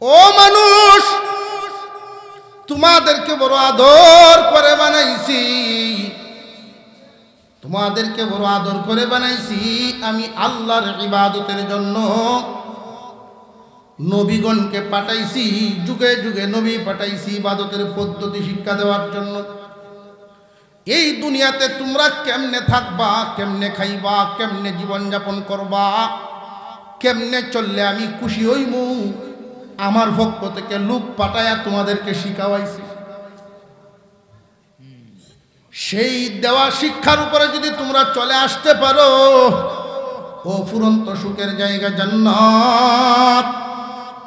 ও মানুষ, তোমাদেরকে বড় আদর করে বানাইছি, তোমাদেরকে বড় আদর করে বানাইছি আমি আল্লাহর ইবাদতের জন্য। নবীগণকে পাঠাইছি, যুগে যুগে নবী পাঠাইছি ইবাদতের পদ্ধতি শিক্ষা দেওয়ার জন্য। এই দুনিয়াতে তোমরা কেমনে থাকবা, কেমনে খাইবা, কেমনে জীবনযাপন করবা, কেমনে চললে আমি খুশি হইমু, আমার পক্ষ থেকে লোক পাঠায়া তোমাদেরকে শিখাওয়াইছি। সেই দেওয়া শিক্ষার উপরে যদি তোমরা চলে আসতে পারো, ও ফুরন্ত সুখের জায়গা জান্নাত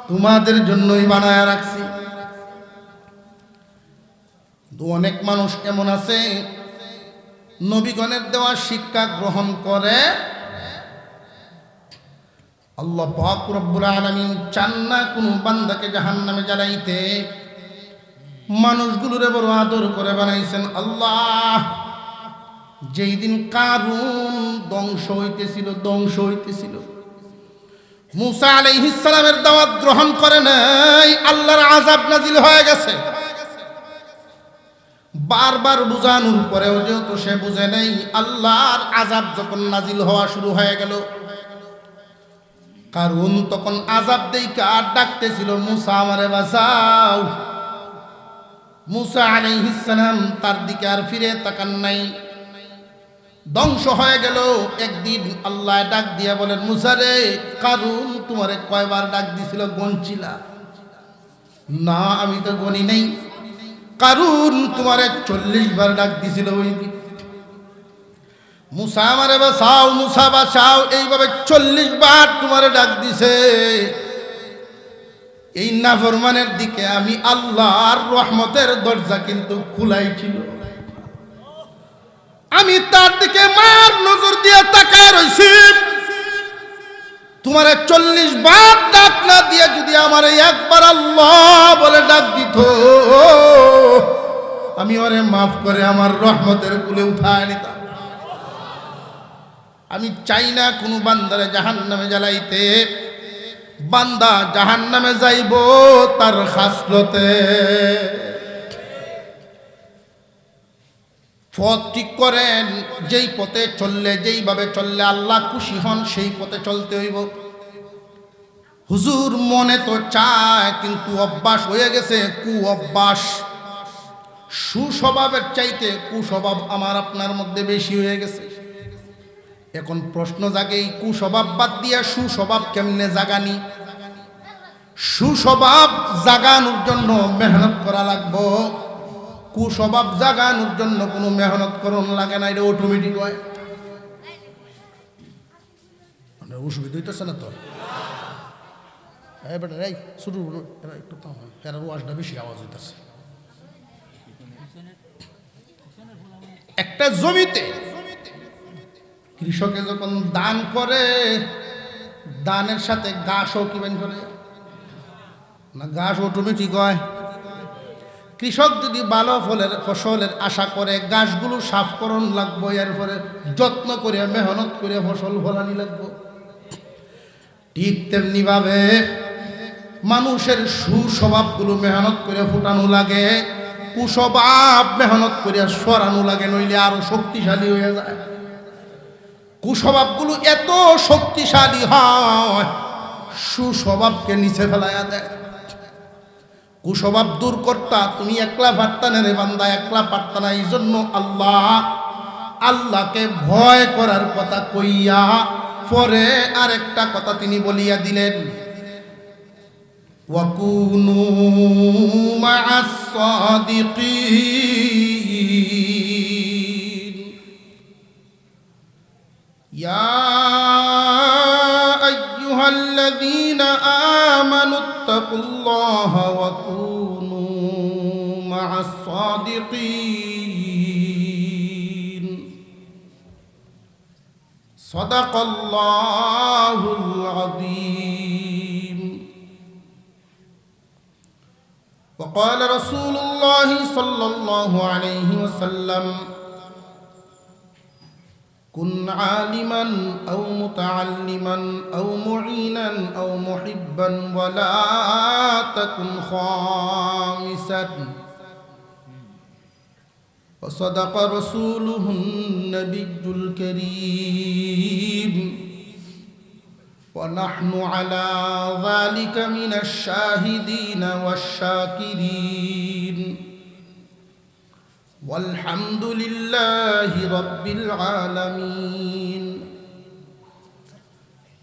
তোমাদের জন্যই বানায়া রাখছি। অনেক মানুষ এমন আছে নবীগণের দেওয়া শিক্ষা গ্রহণ করে, আল্লাহ পাক রব্বুল আলামিন চান না কোনো বান্দাকে জাহান্নামে জ্বালাইতে, মানুষগুলোরে বড় আদর করে বানাইছেন আল্লাহ। যেই দিন কারুন ধ্বংস হইতেছিল, মুসা আলাইহিস সালামের দাওয়াত গ্রহণ করে নাই, আল্লাহর আযাব নাজিল হয়ে গেছে। বারবার বুঝানোর পরেও যেহেতু সে বুঝে নেই, আল্লাহর আযাব যখন নাজিল হওয়া শুরু হয়ে গেল, কারুন তখন আযাব দেইকা ডাকতেছিল, মুসা আমারে বাঁচাও। মুসা আলাইহিস সালাম তার দিকে আর ফিরে তাকান নাই, ধ্বংস হয়ে গেল। একদিন আল্লাহ ডাক দিয়া বলেন, মুসা রে, কারুন তোমারে কয়বার ডাক দিছিল গনছিলা? না, আমি তো গনি নাই। কারুন তোমারে 40 বার ডাক দিছিল ওই দিন। মুসা আমারে বাঁচাও, মুসা বাঁচাও, এইভাবে 40 বার তোমারে ডাক দিছে। এই নাফরমানের দিকে আমি আল্লাহর রহমতের দরজা কিন্তু খোলাই ছিল, আমি তার দিকে মার নজর দিয়ে তাকায় রইছি। তোমারে 40 বার ডাক না দিয়ে যদি আমার একবার আল্লাহ বলে ডাক দিত, আমি ওরে মাফ করে আমার রহমতের কুলে উঠায় নিতাম। আমি চাই না কোনো বান্দারে জাহান্নামে জ্বালাইতে। বান্দা জাহান্নামে যাইব তার খাসলতে। পথ ঠিক করেন, যেই পথে চললে, যেইভাবে চললে আল্লাহ খুশি হন, সেই পথে চলতে হইব। হুজুর মনে তো চায়, কিন্তু অভ্যাস হয়ে গেছে কু অভ্যাস। সুস্বভাবের চাইতে কুস্বভাব আমার আপনার মধ্যে বেশি হয়ে গেছে। এখন প্রশ্ন জাগে, এই কুস্বভাব বাদ দিয়া সুস্বভাব কেমনে জাগানি? সুস্বভাব জাগানোর জন্য মেহনত করা লাগবো। কুস্বভাব জাগানোর জন্য কোনো মেহনত করণ লাগে না, এটা অটোমেটিক হয়। মানে অসুবিধা হইতেছে না তো? এই শুরু একটু কম হয়, এর ওয়াজটা বেশি আওয়াজ হইতেছে। একটা জমিতে কৃষকে যখন দান করে, দানের সাথে ঘাসও কিবেন করে না? ঘাস অটোমেটিক হয়। কৃষক যদি ভালো ফসলের আশা করে, গাছগুলো সাফ করণ লাগবো, এরপরে যত্ন করে মেহনত করে ফসল ফলানি লাগবো। ঠিক তেমনি ভাবে মানুষের সুস্বভাবগুলো মেহনত করে ফুটানো লাগে, কুস্বভাব মেহনত করে সরানো লাগে, নইলে আরো শক্তিশালী হয়ে যায়। কুস্বভাবগুলো এত শক্তিশালী হয়, সুস্বভাবকে নিচে ফেলাইয়া দেয়। কুস্বভাব দূর করতা তুমি একলা পারতা না রে বান্দা, একলা পারতা না। এই জন্য আল্লাহকে ভয় করার কথা কইয়া পরে আরেকটা কথা তিনি বলিয়া দিলেন, ওয়াকুনু মা'আস সাদিকিন। ইয়া আইয়ুহাল্লাযীনা আমানুত্তাকুল্লাহা ওয়া কুনু মা'আস সাদিকিন। সাদাকাল্লাহুল আযীম। وقال رسول الله صلى الله عليه وسلم كن عالما أو متعلما أو معينا أو محبا ولا تكن خامسا وصدق رسوله النبي الكريم ونحن على ذلك من الشاهدين والشاكرين والحمد لله رب العالمين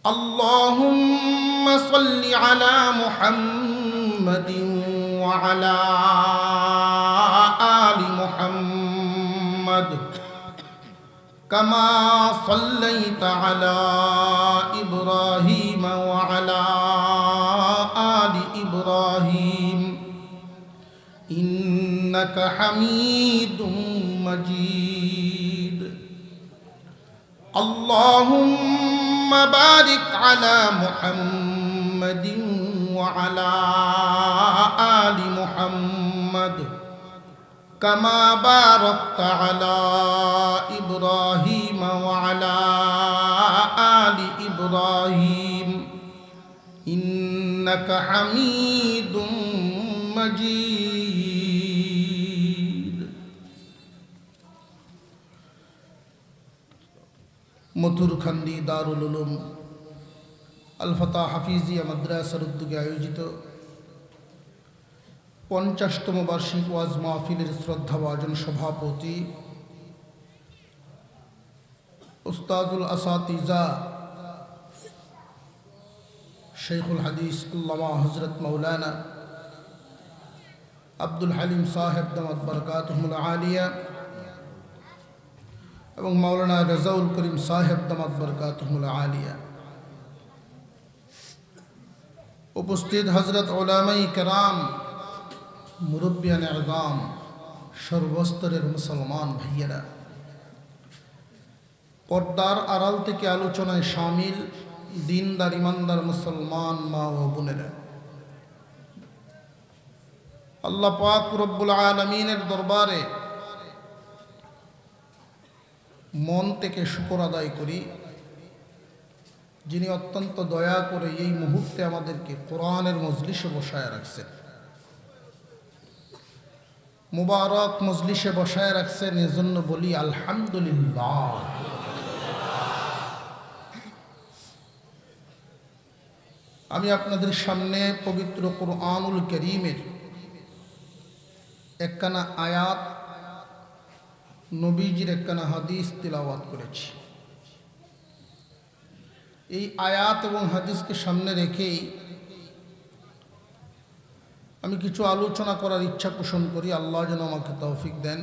اللهم صل على محمد وعلى آل محمد كما صليت على إبراهيم وعلى آل إبراهيم إنك حميد مجيد اللهم بارك على محمد وعلى آل محمد كما باركت على إبراهيم وعلى آل إبراهيم إنك حميد مجيد মথুরখান্দি দারুল উলুম আল ফাতাহ হাফিজিয়া মাদ্রাসার উদ্যোগে আয়োজিত 50তম বার্ষিক ওয়াজ মাহফিলের শ্রদ্ধাভাজন সভাপতি উস্তাদুল আসাতিজা শেখুল হাদিস আল্লামা হযরত মাওলানা আব্দুল হালিম সাহেব দামাত বরকাতুহুল আলিয়া এবং মাওলানা রাজাউল করিম সাহেব দামাত বরকাতুহুল আলিয়া, উপস্থিত হযরত উলামায়ে কেরাম, মুরব্বিয়ান আযম, সর্বস্তরের মুসলমান ভাইয়েরা, পর্দার আড়াল থেকে আলোচনায় শামিল দিনদার ইমানদার মুসলমান মা ও বোনেরা, আল্লাহ পাক রব্বুল আলামিনের দরবারে মন থেকে শুকর আদায় করি, যিনি অত্যন্ত দয়া করে এই মুহূর্তে আমাদেরকে কোরআনের মজলিসে বসায় রাখছেন, মুবারক মজলিসে বসায় রাখছেন। এজন্য বলি আলহামদুলিল্লাহ। আমি আপনাদের সামনে পবিত্র কুরআনুল কারীমের একখানা আয়াত, নবীজির একখানা হাদিস তিলাওয়াত করেছি। এই আয়াত এবং হাদিসকে সামনে রেখেই আমি কিছু আলোচনা করার ইচ্ছা পোষণ করি। আল্লাহ যেন আমাকে তৌফিক দেন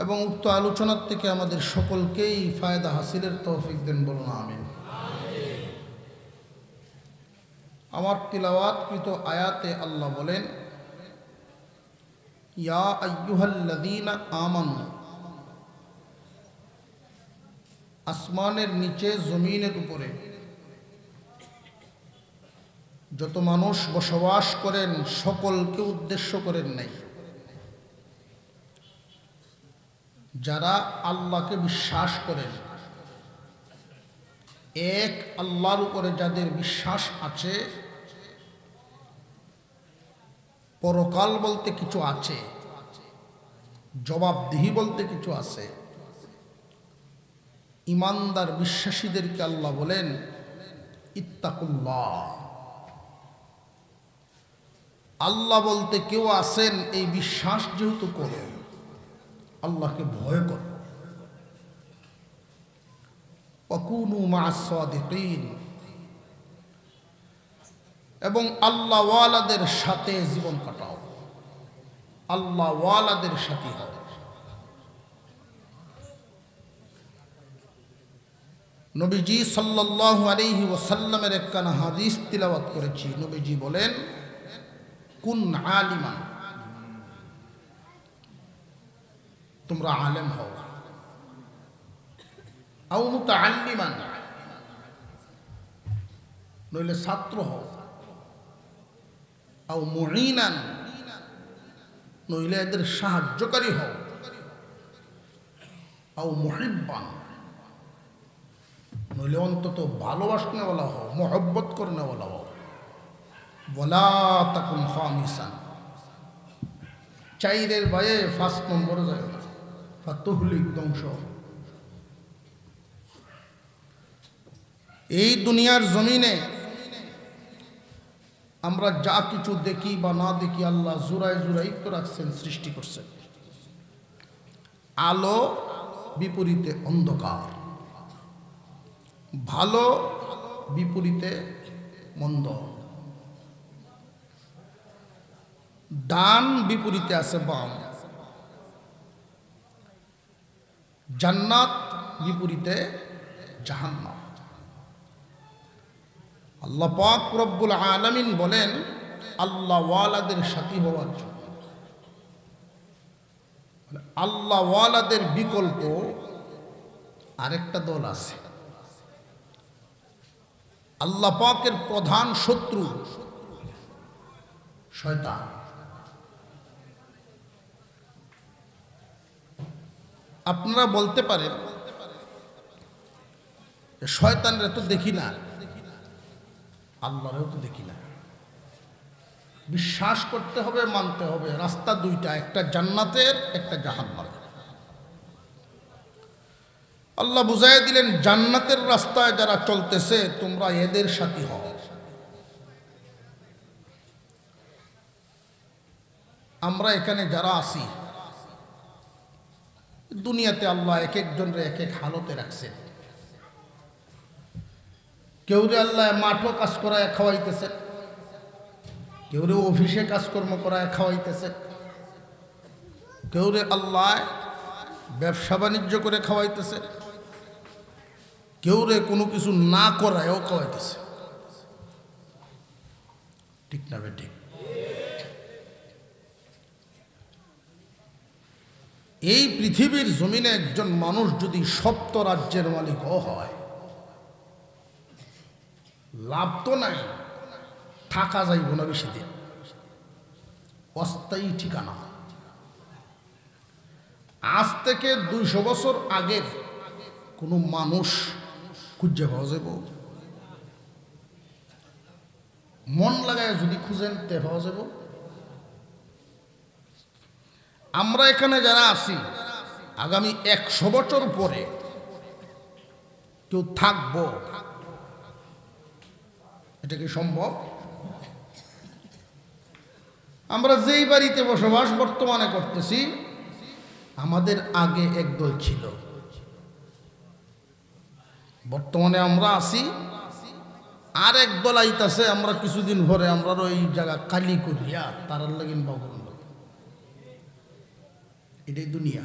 এবং উক্ত আলোচনার থেকে আমাদের সকলকেই ফায়দা হাসিলের তৌফিক দেন, বলুন আমিন। আমার তিলাওয়াতকৃত আয়াতে আল্লাহ বলেন, ইয়া আইয়ুহাল্লাযীনা আমানু, আসমানের নিচে জমিনের উপরে যত মানুষ বসবাস করেন সকলকে উদ্দেশ্য করেন নাই, যারা আল্লাহকে বিশ্বাস করেন, এক আল্লাহর উপরে যাদের বিশ্বাস আছে, পরকাল বলতে কিছু আছে, জবাবদিহি বলতে কিছু আছে, ইমানদার বিশ্বাসীদেরকে আল্লাহ বলেন ইত্তাকুল্লাহ। আল্লাহ বলতে কেউ আছেন, এই বিশ্বাস যেহেতু করো, আল্লাহকে ভয় করো। ওয়াকুনু মা'আস সাদিকিন, এবং আল্লাহ ওয়ালাদের সাথে জীবন কাটাও, আল্লাহ ওয়ালাদের সাথে হও। নবীজি সাল্লাল্লাহু আলাইহি ওয়াসাল্লামের একখানা হাদিস তিলাওয়াত করেছি। নবীজি বলেন, কুন আলিমান, তোমরা আলেম হও, আও মুতাআল্লিমান, নইলে ছাত্র হও, আও মুঈনান, নইলে এদের সাহায্যকারী হও, আও মুহিব্বান, নইলে অন্তত ভালোবাসনেওয়ালা হও, মোহব্বত করনেওয়ালা হও। ওয়ালা তাকুন খামিসান, চাইরের বাইরে 5 নম্বরে যায় না, ফাতুহলিক ধ্বংস। এই দুনিয়ার জমিনে আমরা যা কিছু দেখি বা না দেখি, আল্লাহ জুরায় জুরাই তো রাখছেন, সৃষ্টি করছেন। আলো বিপরীতে অন্ধকার, ভালো বিপরীতে মন্দ, ডান বিপরীতে আছে বাম, জান্নাত বিপরীতে জাহান্নাম। আল্লাহ পাক রব্বুল আলামিন বলেন আল্লাহ ওয়ালাদের সাথী হওয়ার জন্য। আল্লাহ ওয়ালাদের বিকল্প আরেকটা দল আছে। আল্লাহ পাকের প্রধান শত্রু শয়তান। আপনারা বলতে পারেন শয়তানরা তো দেখি না, আল্লাহরেও তো দেখি না। বিশ্বাস করতে হবে, মানতে হবে, রাস্তা দুইটা, একটা জান্নাতের, একটা জাহান্নামের। আল্লাহ বুঝাইয়া দিলেন জান্নাতের রাস্তায় যারা চলতেছে তোমরা এদের সাথী হও। আমরা এখানে যারা আছি, দুনিয়াতে আল্লাহ এক একজনরে এক এক হালতে রাখছে। কেউরে আল্লাহ মাঠও কাজ করায় খাওয়াইতেছে, কেউরে অফিসে কাজকর্ম করায় খাওয়াইতেছে, কেউরে আল্লাহ ব্যবসা বাণিজ্য করে খাওয়াইতেছে, কেউরে কোনো কিছু না করায়ও খাওয়াইতেছে। ঠিক না বে ঠিক? এই পৃথিবীর জমিনে একজন মানুষ যদি 7 রাজ্যের মালিকও হয়, লাভ তো নাই, থাকা যাইব না বেশি দিন, অস্থায়ী ঠিকানা। আজ থেকে 200 বছর আগের কোনো মানুষ খুঁজে পাওয়া যাব? মন লাগায় যদি খুঁজেন তে পাওয়া যাব? আমরা এখানে যারা আছি আগামী 100 বছর পরে কেউ থাকবো, এটা কি সম্ভব? আমরা যেই বাড়িতে বসবাস বর্তমানে করতেছি, আমাদের আগে একদল ছিল, বর্তমানে আমরা আছি, আর একদল আইতাছে। আমরা কিছুদিন পরে আমরা ওই জায়গা কালি করিয়া তারার লাগিন বাবুল। এটাই দুনিয়া।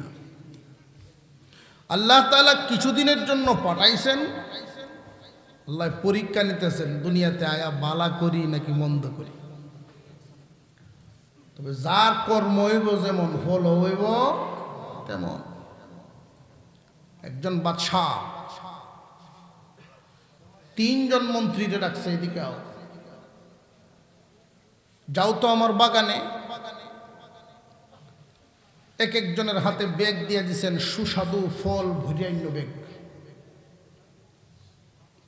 আল্লাহ তাআলা কিছুদিনের জন্য পাঠাইছেন, আল্লাহ পরীক্ষা নিতেছেন দুনিয়াতে আয়া বালা করি নাকি মন্দ করি। তবে যার কর্ম হইব যেমন, ফল হইব তেমন। একজন বাদশাহ 3 জন মন্ত্রীরে ডাকছে, এদিকে আও, যাও তো আমার বাগানে। এক একজনের হাতে ব্যাগ দিয়ে দিয়েছেন, সুস্বাদু ফল ভরিয়াইন্য ব্যাগ।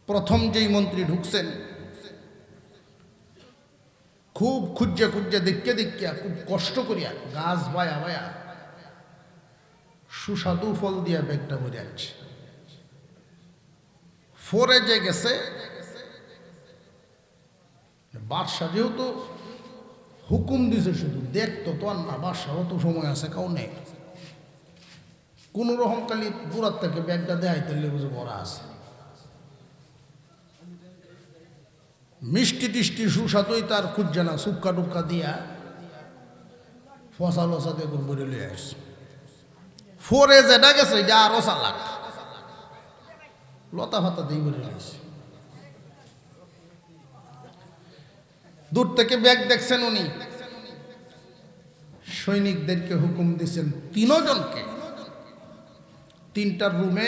প্রথম যেই মন্ত্রী ঢুকছেন, খুব খুঁজে খুঁজে দেখে দেখিয়া, খুব কষ্ট করিয়া গাছ বায়া বায়া সুস্বাদু ফল দিয়া ব্যাগটা ভরে আনছে। ফোরে যে গেছে, বাদশাহ যেহেতু হুকুম দিছে, শুধু দেখতো তো আর না, বাদশাহও তো সময় আছে, কাউ নেই। কোন রকম খালি দূরার থেকে ব্যাগটা দেখাইতে বুঝে ভরা আছে, মিষ্টি টিষ্টি সুস্বাদুই তার খুঁজছে না, সুক্কা টুক্কা দিয়া ফসা লসা দিয়ে ভরে লিয়ে আসছে। ফোরে যেটা গেছে এটা আরো চালাক, লতা ফাতা দিয়ে ভরে লিয়েছে। দূর থেকে ব্যাগ দেখছেন উনি, সৈনিকদেরকে হুকুম দিয়েছেন 3 জনকে 3টা রুমে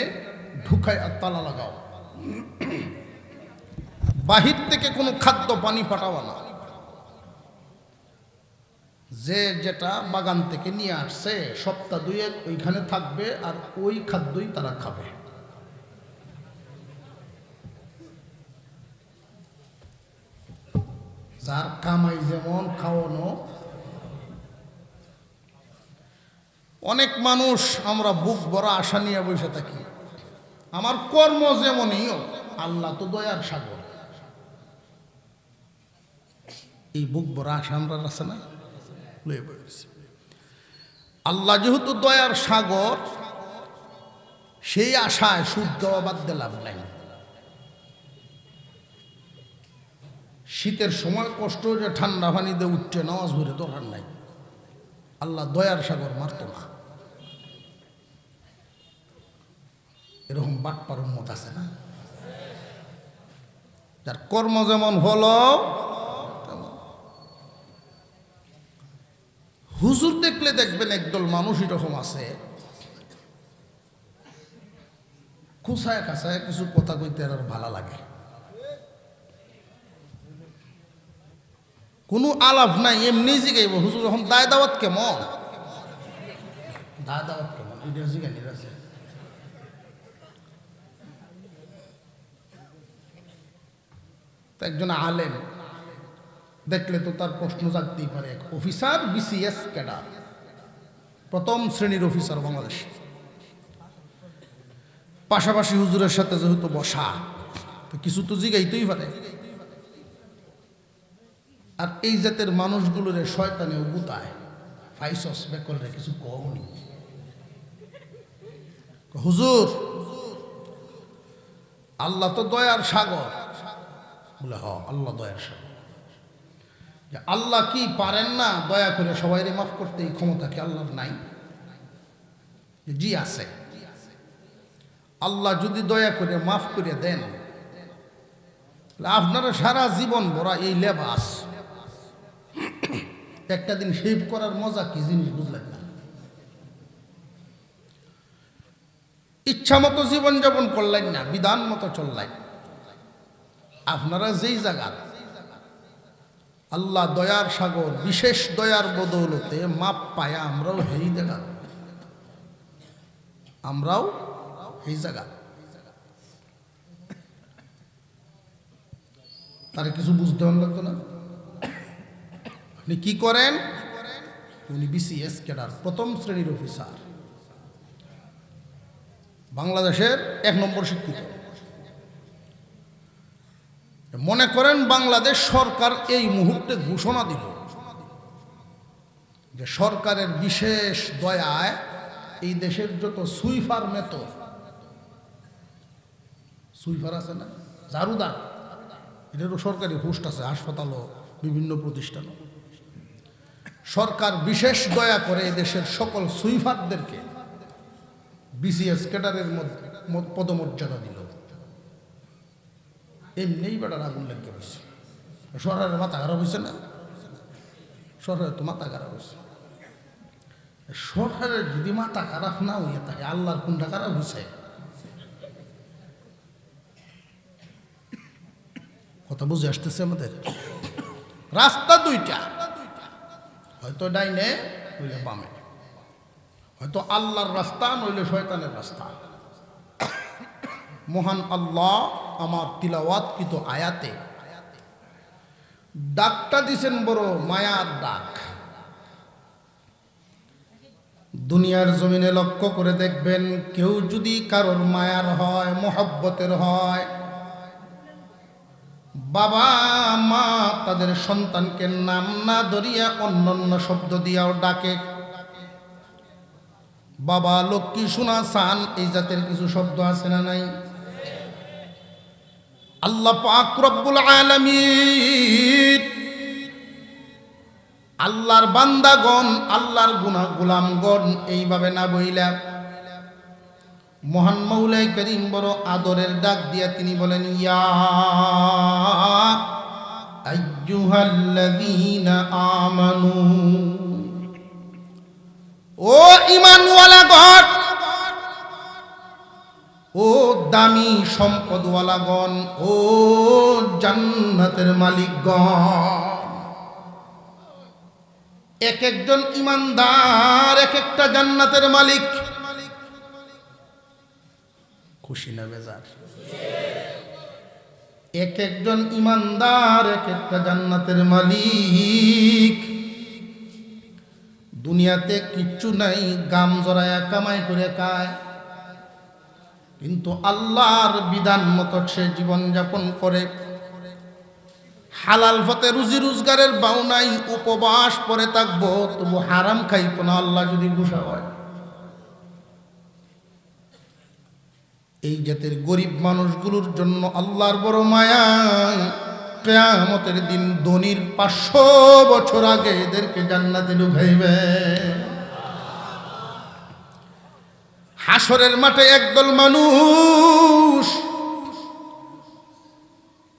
ঢুকায় আর তালা লাগাও, বাহির থেকে কোনো খাদ্য পানি পাঠাও না। যে যেটা বাগান থেকে নিয়ে আসছে সপ্তাহ দুয়েক ওইখানে থাকবে আর ওই খাদ্যই তারা খাবে। যার কামাই যেমন খাওয়ানো। অনেক মানুষ আমরা বুক ভরা আশা নিয়ে বসে থাকি, আমার কর্ম যেমনই হোক, আল্লাহ তো দয়ার সাগর। এই বুক ভরা আশা আমরা আছে না, আল্লাহ যেহেতু দয়ার সাগর, সেই আশায় সুদ দেওয়া বাদ দিয়ে লাভ নাই। শীতের সময় কষ্ট যে ঠান্ডা পানি দিয়ে উঠছে নামাজ পড়ে দরকার নাই, আল্লাহ দয়ার সাগর মারত না। এরকম বাটপার উম্মত আছে না, যার কর্ম যেমন হলো। হুজুর দেখলে দেখবেন একদল মানুষ এরকম আছে, খুসায় খাসায় কিছু কথা কইতে আর ভালো লাগে, কোনো আলাপ নাই, এমনি জিগাইব হুজুর এখন দায় দাওয়াত কেমন, দায় দাওয়াত কেমন এটা জিগানির আছে। একজন আলেম দেখলে তো তার প্রশ্ন জাগতেই পারে, এক অফিসার বিসিএস ক্যাডার, প্রথম শ্রেণীর অফিসার বাংলাদেশ, পাশাপাশি হুজুরের সাথে যেহেতু বসা, তো কিছু তো জিগাইতেই পারে। আর এই জাতের মানুষগুলোর শয়তানেও গুতায়, ফাইসস বেকলরে কিছু কওনি। হুজুর আল্লাহ তো দয়ার সাগর, বলে হ আল্লাহ দয়ার সাগর। আল্লাহ কি পারেন না দয়া করে সবাইরে মাফ করতে? এই ক্ষমতা কি আল্লাহর নাই? জি আছে। আল্লাহ যদি দয়া করে মাফ করে দেন, আপনারা সারা জীবন ভরা এই লেবাস, একটা দিন শেভ করার মজা কি জিনিস বুঝলেন না? ইচ্ছা মতো জীবনযাপন করলেন না, বিধান মতো চললেন। আপনারা যেই জায়গা আল্লাহ দয়ার সাগর, বিশেষ দয়ার বদৌলতে মাপ পায়া আমরাও এই জায়গা, আমরাও এই জায়গা। তারা কিছু বুঝতে লাগতো না। আপনি কি করেন? উনি বিসিএস ক্যাডার, প্রথম শ্রেণীর অফিসার, বাংলাদেশের 1 নম্বর শিক্ষিত। মনে করেন বাংলাদেশ সরকার এই মুহূর্তে ঘোষণা দিল যে সরকারের বিশেষ দয়ায় এই দেশের যত সুইফার মেতো, সুইফার আছে না, ঝাড়ুদার, এটারও সরকারি পোস্ট আছে, হাসপাতালও বিভিন্ন প্রতিষ্ঠানও। সরকার বিশেষ দয়া করে এই দেশের সকল সুইফারদেরকে বিসিএস ক্যাডারের পদমর্যাদা দিল। এমনিই বেটার আগুন লেগে হয়েছে। সরকারের মাথা খারাপ হয়েছে না? সরকারের তো মাথা খারাপ হয়েছে। সরকারের যদি মাথা খারাপ না হইয়া থাকে, আল্লাহর কোনটা খারাপ হয়েছে? কথা বুঝে আসতেছে আমাদের? রাস্তা দুইটা, হয়তো ডাইনে নইলে বামে, হয়তো আল্লাহর রাস্তা নইলে শয়তানের রাস্তা। মহান আল্লাহ আমার তিলাওয়াতকৃত আয়াতে ডাকটা দিছেন বড় মায়ার ডাক। দুনিয়ার জমিনে লক্ষ্য করে দেখবেন, কেউ যদি কারোর মায়ার হয়, মহব্বতের হয়, বাবা মা তাদের সন্তানকে নাম না ধরিয়া অন্যান্য শব্দ দিয়াও ডাকে। বাবা লক্ষ্মী সোনা চান, এই জাতের কিছু শব্দ আছে না নাই? আল্লাহ পাক রব্বুল আলামিন আল্লাহর বান্দাগণ, আল্লাহর গোলামগণ এইভাবে না বইলা মহান মৌলাই করিম বড় আদরের ডাক দিয়া তিনি বলেন, ইয়া আইয়ুহাল্লাযীনা আমানু, ও ঈমানওয়ালা গণ, ও দামি সম্পদওয়ালাগণ, ও জান্নাতের মালিকগণ, এক একজন ইমানদার এক একটা জান্নাতের মালিক। খুশি না বেজার? এক একজন ইমানদার এক একটা জান্নাতের মালিক। দুনিয়াতে কিচ্ছু নাই, গাম জড়ায়া কামাই করে খায়, কিন্তু আল্লাহর বিধান মতো সে জীবন যাপন করে। হালাল পথে রুজি রোজগারের বাউনাই উপবাস পরে থাকবো, তবু হারাম খাইতো না আল্লাহ যদি গুসা হয়। এই জাতের গরিব মানুষগুলোর জন্য আল্লাহর বড় মায়া। কিয়ামতের দিন ধনীর 500 বছর আগে এদেরকে জান্নাতে ঢুকাইবে। হাসরের মাঠে একদল মানুষ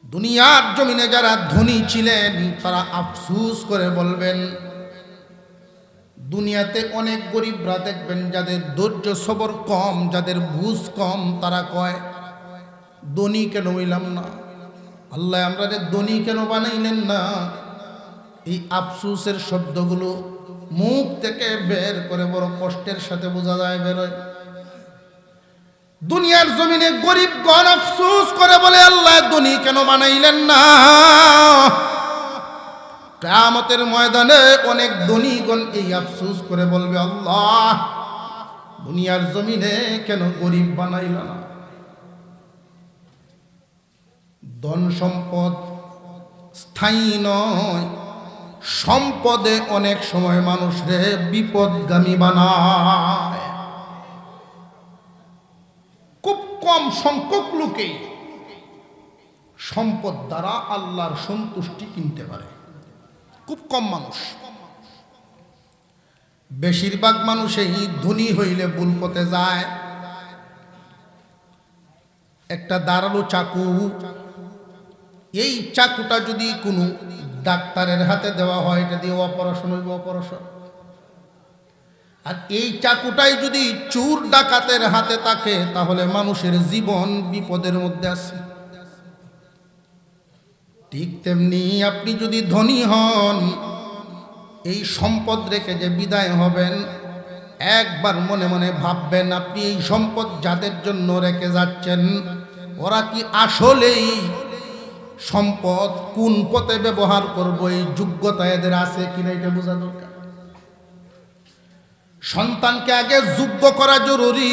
দুনিয়ার জমিনে যারা ধনী ছিলেন তারা আফসোস করে বলবেন, দুনিয়াতে অনেক গরিবরা দেখবেন যাদের ধৈর্য সবর কম, যাদের বুঝ কম, তারা কয় ধনী কেন হইলাম না, আল্লাহ আমরা ধনী কেন বানাইলেন না। এই আফসোসের শব্দগুলো মুখ থেকে বের করে বড় কষ্টের সাথে বোঝা যায় বেরোয়। দুনিয়ার জমিনে গরিবগণ আফসোস করে বলে আল্লাহ ধনী কেন বানাইলেন না। কিয়ামতের ময়দানে অনেক ধনীগণ এই আফসোস করে বলবে, আল্লাহ দুনিয়ার জমিনে কেন গরিব বানাইল না। ধন সম্পদ স্থায়ী নয়, সম্পদে অনেক সময় মানুষরে বিপদগামী বানায়। খুব কম সংখ্যক লোকেই সম্পদ দ্বারা আল্লাহর সন্তুষ্টি কিনতে পারে, খুব কম মানুষ। বেশিরভাগ মানুষই ধনী হইলে ভুল পথে যায়। একটা ধারালো চাকু, এই চাকুটা যদি কোনো ডাক্তারের হাতে দেওয়া হয়, এটা দিয়ে অপারেশন হইব, অপারেশন। আর এই চাকুটাই যদি চোর ডাকাতের হাতে থাকে, তাহলে মানুষের জীবন বিপদের মধ্যে আছে। ঠিক তেমনি আপনি যদি ধনী হন, এই সম্পদ রেখে যে বিদায় হবেন, একবার মনে মনে ভাববেন আপনি এই সম্পদ যাদের জন্য রেখে যাচ্ছেন, ওরা কি আসলেই সম্পদ কোন পথে ব্যবহার করবো এই যোগ্যতা এদের আছে কিনা, এটা বোঝা দরকার। সন্তানকে আগে যোগ্য করা জরুরি।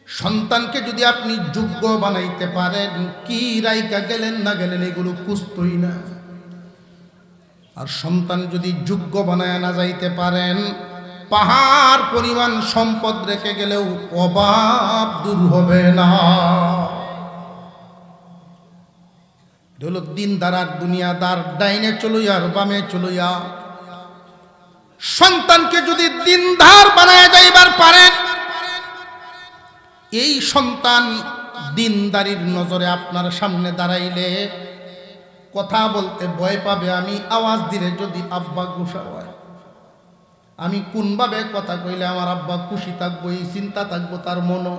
সন্তানকে যদি আপনি যোগ্য বানাইতে পারেন, কি রাইকা গেলেন না গেলেন এগুলো কুস্তই না। আর সন্তান যদি যোগ্য বানায় না যাইতে পারেন, পাহাড় পরিমাণ সম্পদ রেখে গেলেও অভাব দূর হবে না। দিনদার আর দুনিয়াদার, ডাইনে চলুইয়া আর বামে চলুইয়া। সন্তানকে যদি দিনদার বানায় যাইবার পারেন, এই সন্তান দিনদারির নজরে আপনার সামনে দাঁড়াইলে কথা বলতে ভয় পাবে। আমি আওয়াজ দিলে যদি আব্বা গুসা হয়, আমি কোনভাবে কথা কইলে আমার আব্বা খুশি থাকবো, এই চিন্তা থাকবো তার মনো।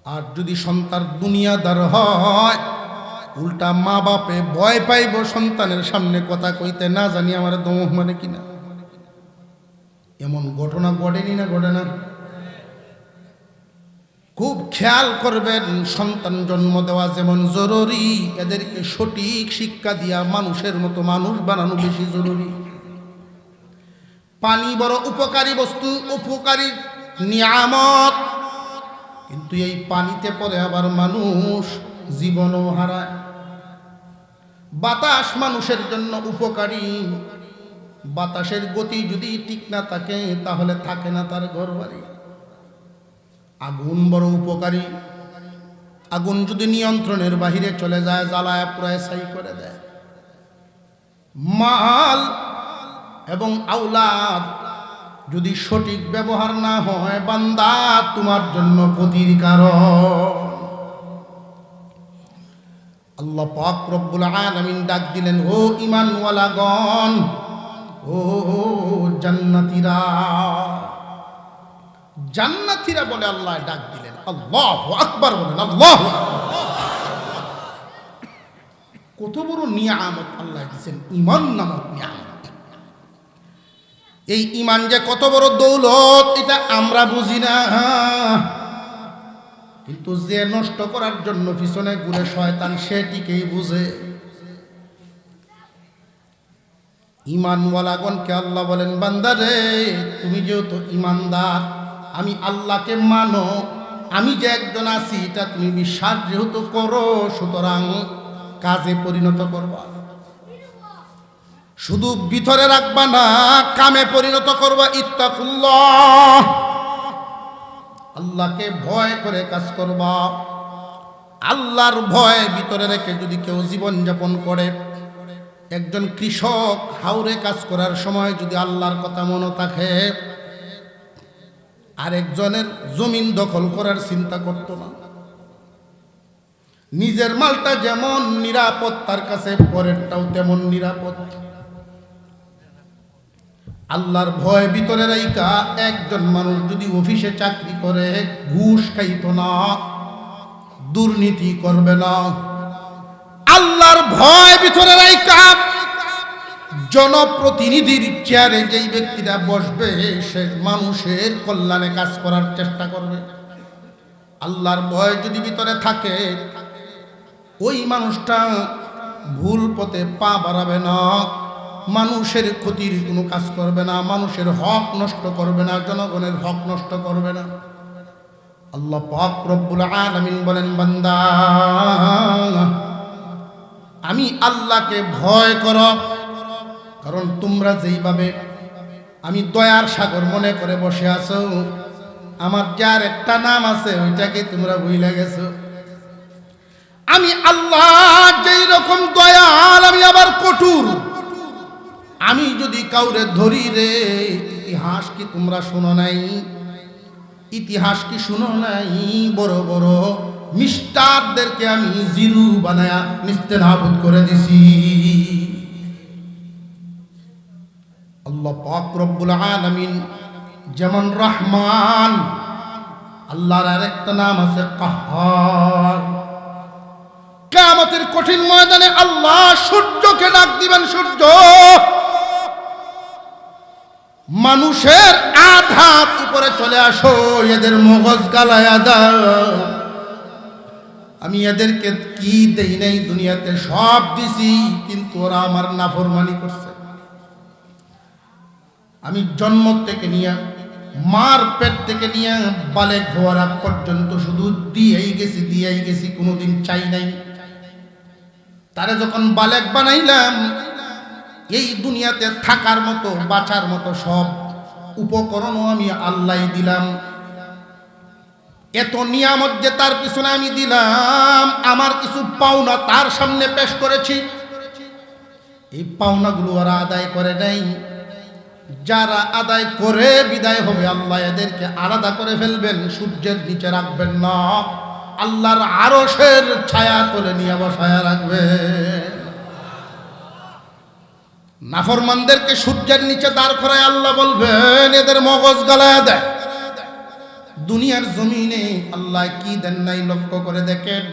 আর যদি সন্তান দুনিয়াদার হয়, উল্টা মা বাপে ভয় পাইব সন্তানের সামনে কথা কইতে, না জানি আমার দম মানে কিনা। এমন ঘটনা ঘটেনি না, ঘটে না? খুব খেয়াল করবেন, সন্তান জন্ম দেওয়া যেমন জরুরি, এদেরকে সঠিক শিক্ষা দিয়া মানুষের মতো মানুষ বানানো বেশি জরুরি। পানি বড় উপকারী বস্তু, উপকারী নিয়ামত, কিন্তু এই পানিতে পড়ে আবার মানুষ জীবনও হারায়। বাতাস মানুষের জন্য উপকারী, বাতাসের গতি যদি ঠিক না থাকে তাহলে থাকে না তার ঘর বাড়ি। আগুন বড় উপকারী, আগুন যদি নিয়ন্ত্রণের বাহিরে চলে যায়, জ্বালায় পুরায় ছাই করে দেয়। মাল এবং আওলাদ যদি সঠিক ব্যবহার না হয়, বান্দা তোমার জন্য ক্ষতির কারণ। আল্লাহ পাক রব্বুল আলামিন ডাক দিলেন, ও ঈমানওয়ালাগণ, ও জান্নাতীরা। জান্নাতীরা বলে আল্লাহ ডাক দিলেন। আল্লাহু আকবার বলেন, আল্লাহু আকবার। কত বড় নিয়ামত আল্লাহ দিয়েছেন, ঈমান নামক নিয়ামত। এই ঈমান যে কত বড় দৌলত এটা আমরা বুঝি না, কিন্তু যে নষ্ট করার জন্য পিছনে ঘুরে শয়তান সেটিকেই বুঝে। ঈমানওয়ালাগণকে আল্লাহ বলেন, বান্দারে তুমি যেহেতু ঈমানদার, আমি আল্লাহকে মানো, আমি যে একজন আছি এটা তুমি বিশ্বাস যেহেতু করো, সুতরাং কাজে পরিণত করবা। শুধু ভিতরে রাখবা না, কামে পরিণত করবা। ইত্তাকুল্লাহ, আল্লাহকে ভয় করে কাজ করবা। আল্লাহর ভয় ভিতরে রেখে যদি কেউ জীবন যাপন করে, একজন কৃষক হাওরে কাজ করার সময় যদি আল্লাহর কথা মনে থাকে, আরেকজনের জমিন দখল করার চিন্তা করতো না। নিজের মালটা যেমন নিরাপদ, তার কাছে পরেরটাও তেমন নিরাপদ। আল্লাহর ভয় ভিতরে রাইকা একজন মানুষ যদি অফিসে চাকরি করে, ঘুষ খাইতো না, দুর্নীতি করবে না। আল্লাহর ভয় ভিতরে রাইকা জনপ্রতিনিধির চেয়ারে যেই ব্যক্তিটা বসবে, সে মানুষের কল্যাণে কাজ করার চেষ্টা করবে। আল্লাহর ভয় যদি ভিতরে থাকে, ওই মানুষটা ভুল পথে পা বাড়াবে না, মানুষের ক্ষতির কোনো কাজ করবে না, মানুষের হক নষ্ট করবে না, জনগণের হক নষ্ট করবে না। আল্লাহ পাক রব্বুল আলামিন বলেন, বান্দা আমি আল্লাহকে ভয় করো, কারণ তোমরা যেইভাবে আমি দয়ার সাগর মনে করে বসে আছো, আমার যার একটা নাম আছে ওইটাকে তোমরা ভুলে গেছো। আমি আল্লাহ যেই রকম দয়াল, আমি আবার কঠোর। আমি যদি কাউরে ধরি রে, ইতিহাস কি তোমরা শুনো নাই? ইতিহাস কি শুনো নাই? বড় বড় মিস্টারদেরকে আমি জিরু বানায়া নিস্তেনাবুদ করে দিছি। আল্লাহ পাক রব্বুল আলামিন যেমন রহমান, আল্লাহর আরেকটা নাম আছে কাহ্হার। কিয়ামতের কঠিন ময়দানে আল্লাহ সূর্যকে ডাক দিবেন, সূর্য মানুষের আধাত উপরে চলে আসো, এদের মগজ গালায়া দাও। আমি এদেরকে কি দেই নাই দুনিয়াতে, সব দিছি, কিন্তু ওরা আমার নাফরমানি করছে। আমি জন্ম থেকে নিয়ে, মার পেট থেকে নিয়ে বালেক হওয়ার আগ পর্যন্ত শুধু দিয়েই গেছি, কোনোদিন চাই নাই। তারে যখন বালেক বানাইলাম, এই দুনিয়াতে থাকার মতো, বাঁচার মতো সব উপকরণও আমি আল্লাহ দিলাম। এত নিয়ামত যে তার পিছনে আমি দিলাম, আমার কিছু পাওনা তার সামনে পেশ করেছি। এই পাওনাগুলো ওরা আদায় করে নাই। যারা আদায় করে বিদায় হবে, আল্লাহ এদেরকে আলাদা করে ফেলবেন, সূর্যের নিচে রাখবেন না, আল্লাহর আরশের ছায়া তলে নিয়ে বসায়া রাখবেন। নাফরমানদেরকে সূর্যের নিচে দাঁড় করায় আল্লাহ বলবেন, এদের মগজ গালায়া দেয়। দুনিয়ার জমিনে আল্লাহ কি দেন নাই লক্ষ্য করে দেখেন।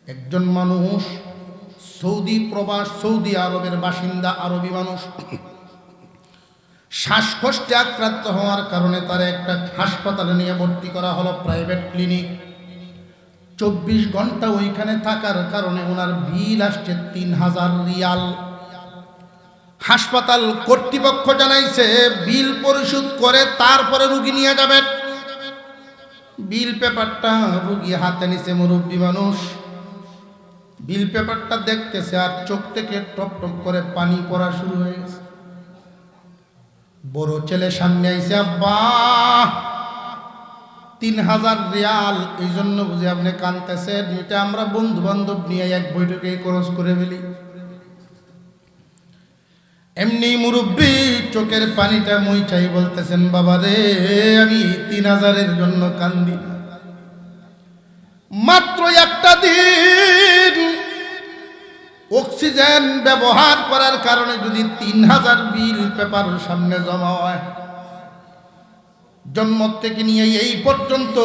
একজন মানুষ সৌদি প্রবাস, সৌদি আরবের বাসিন্দা, আরবি মানুষ, শ্বাসকষ্টে আক্রান্ত হওয়ার কারণে তার একটা হাসপাতালে নিয়ে ভর্তি করা হলো, প্রাইভেট ক্লিনিক। 24 ঘন্টা ওইখানে থাকার কারণে ওনার বিল আসছে 3000 রিয়াল। হাসপাতাল কর্তৃপক্ষ জানাইছে বিল পরিশোধ করে তারপরে রুগী নিয়ে যাবেন। বিল পেপারটা রুগী হাতে নিছে, মুরব্বী মানুষ, বিল পেপারটা দেখতেছে আর চোখ থেকে টপ টপ করে পানি পড়া শুরু হয়ে গেছে। বড় ছেলে সামনে আইছে, আব্বা 3000 রিয়াল, এই জন্য বুঝি আপনি কাঁদতেছেন, এটা আমরা বন্ধু বান্ধব নিয়ে এক বৈঠকে খরচ করে ফেলি। এমনি মুরব্বী চোখের পানিটা মুইটাই বলতেছেন, বাবা রে আমি 3000-এর জন্য কান্দি না, মাত্র একটা দিন অক্সিজেন ব্যবহার করার কারণে যদি 3000 বিল পেপার সামনে জমা হয়, জন্ম থেকে নিয়ে এই পর্যন্ত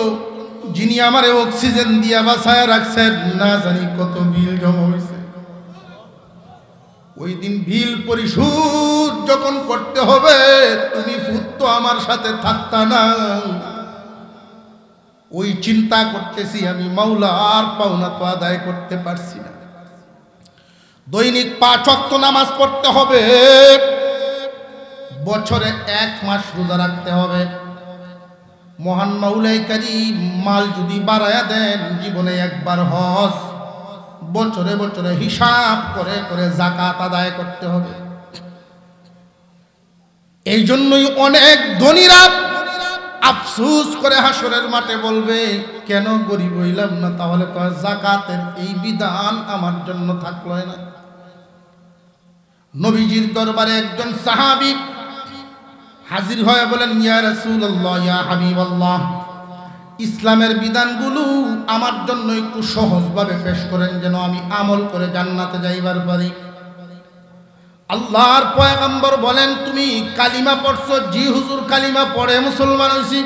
যিনি আমারে অক্সিজেন দিয়া বাঁচায় রাখছেন, না জানি কত বিল জমা হয়েছে। ওই দিন বিল পরিশোধ যখন করতে হবে, তুমি ফুত তো আমার সাথে থাকতা না। ওই চিন্তা করতেছি আমি, মাওলার পাওনা তো আদায় করতে পারছি না। দৈনিক 5 ওয়াক্ত নামাজ পড়তে হবে, বছরে 1 মাস রোজা রাখতে হবে। মহান মাওলাই কারীম মাল যদি বাড়ায়া দেন, জীবনে একবার হজ, বছরে বছরে হিসাব করে করে যাকাত আদায় করতে হবে। এই জন্যই অনেক ধনীরা আফসোস করে হাসরের মাঠে বলবে, কেন গরিব হইলাম না? তাহলে কয় যাকাতের এই বিধান আমার জন্য থাকলো না। নবীজির দরবারে একজন সাহাবী হাজির হয়ে বলেন, ইয়া রাসূলুল্লাহ, ইয়া হাবিবাল্লাহ, ইসলামের বিধানগুলো আমার জন্য একটু সহজভাবে পেশ করেন, যেন আমি আমল করে জান্নাতে যাইবার পারি। আল্লাহর পয়গম্বর বলেন, তুমি কালিমা পড়ছো? জি হুজুর, কালিমা পড়ে মুসলমান হইছি।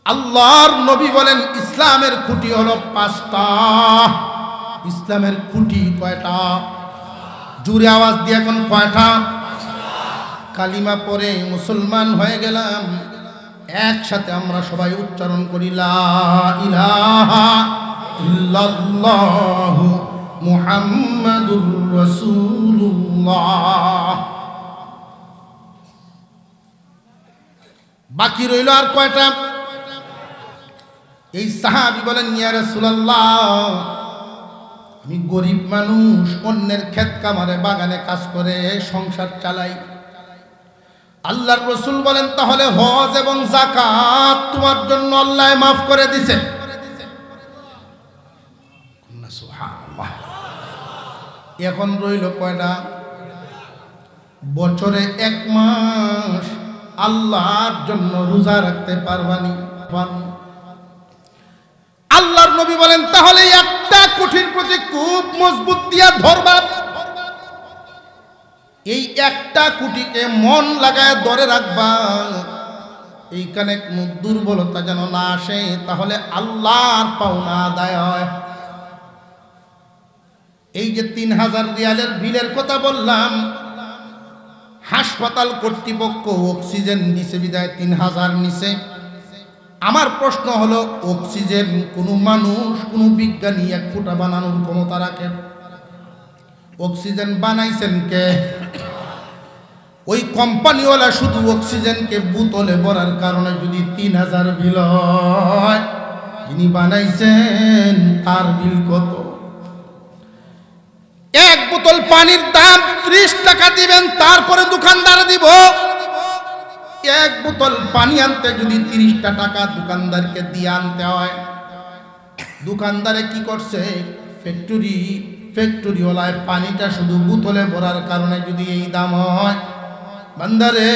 আল্লাহর নবী বলেন, ইসলামের খুঁটি হলো 5টা। ইসলামের খুঁটি কয়টা? জোরে আওয়াজ দিয়ে এখন কয়টা? কালিমা পড়ে মুসলমান হয়ে গেলাম। একসাথে আমরা সবাই উচ্চারণ করি, লা ইলাহা ইল্লাল্লাহু মুহাম্মাদুর রাসূলুল্লাহ। বাকি রইল আর কয়টা? এই সাহাবী বলেন, ইয়া রাসূলুল্লাহ, আমি গরিব মানুষ, অন্যের ক্ষেত কামারে বাগানে কাজ করে সংসার চালাই। আল্লাহর রাসূল বলেন, তাহলে হজ এবং যাকাত তোমার জন্য আল্লাহ মাফ করে দিয়েছে। সুবহানাল্লাহ। এখন রইল কয়টা? বছরে 1 মাস আল্লাহর জন্য রোজা রাখতে পারবানি? আল্লাহর নবী বলেন, তাহলে একটা কুঠির প্রতি খুব মজবুত দিয়া ধরবা। এই একটা কুটিকে মন লাগায় ধরে রাখবা, এইখানে কোনো দুর্বলতা যেন না আসে, তাহলে আল্লাহর পাওনা আদায় হয়। এই যে 3000 রিয়ালের বিলের কথা বললাম, হাসপাতাল কর্তৃপক্ষ অক্সিজেন দিছে বিদায় 3000 নিছে। আমার প্রশ্ন হলো, অক্সিজেন কোনো মানুষ, কোনো বিজ্ঞানী 1 ফুটা বানানোর ক্ষমতা রাখে? অক্সিজেন বানাইছেন কে? ওই কোম্পানিওয়ালা শুধু অক্সিজেনকে বোতলে ভরার কারণে যদি 3000 বিল হয়, যিনি বানাইছেন তার বিল কত? 1 বোতল পানির দাম 30 টাকা দিবেন, তারপরে দোকানদার দিব। 1 বোতল পানি আনতে যদি 30 টাকা দোকানদারকে দিয়ে আনতে হয়, দোকানদারে কি করছে? ফ্যাক্টরিওয়ালায় পানিটা শুধু বোতলে ভরার কারণে যদি এই দাম হয়, বান্দারে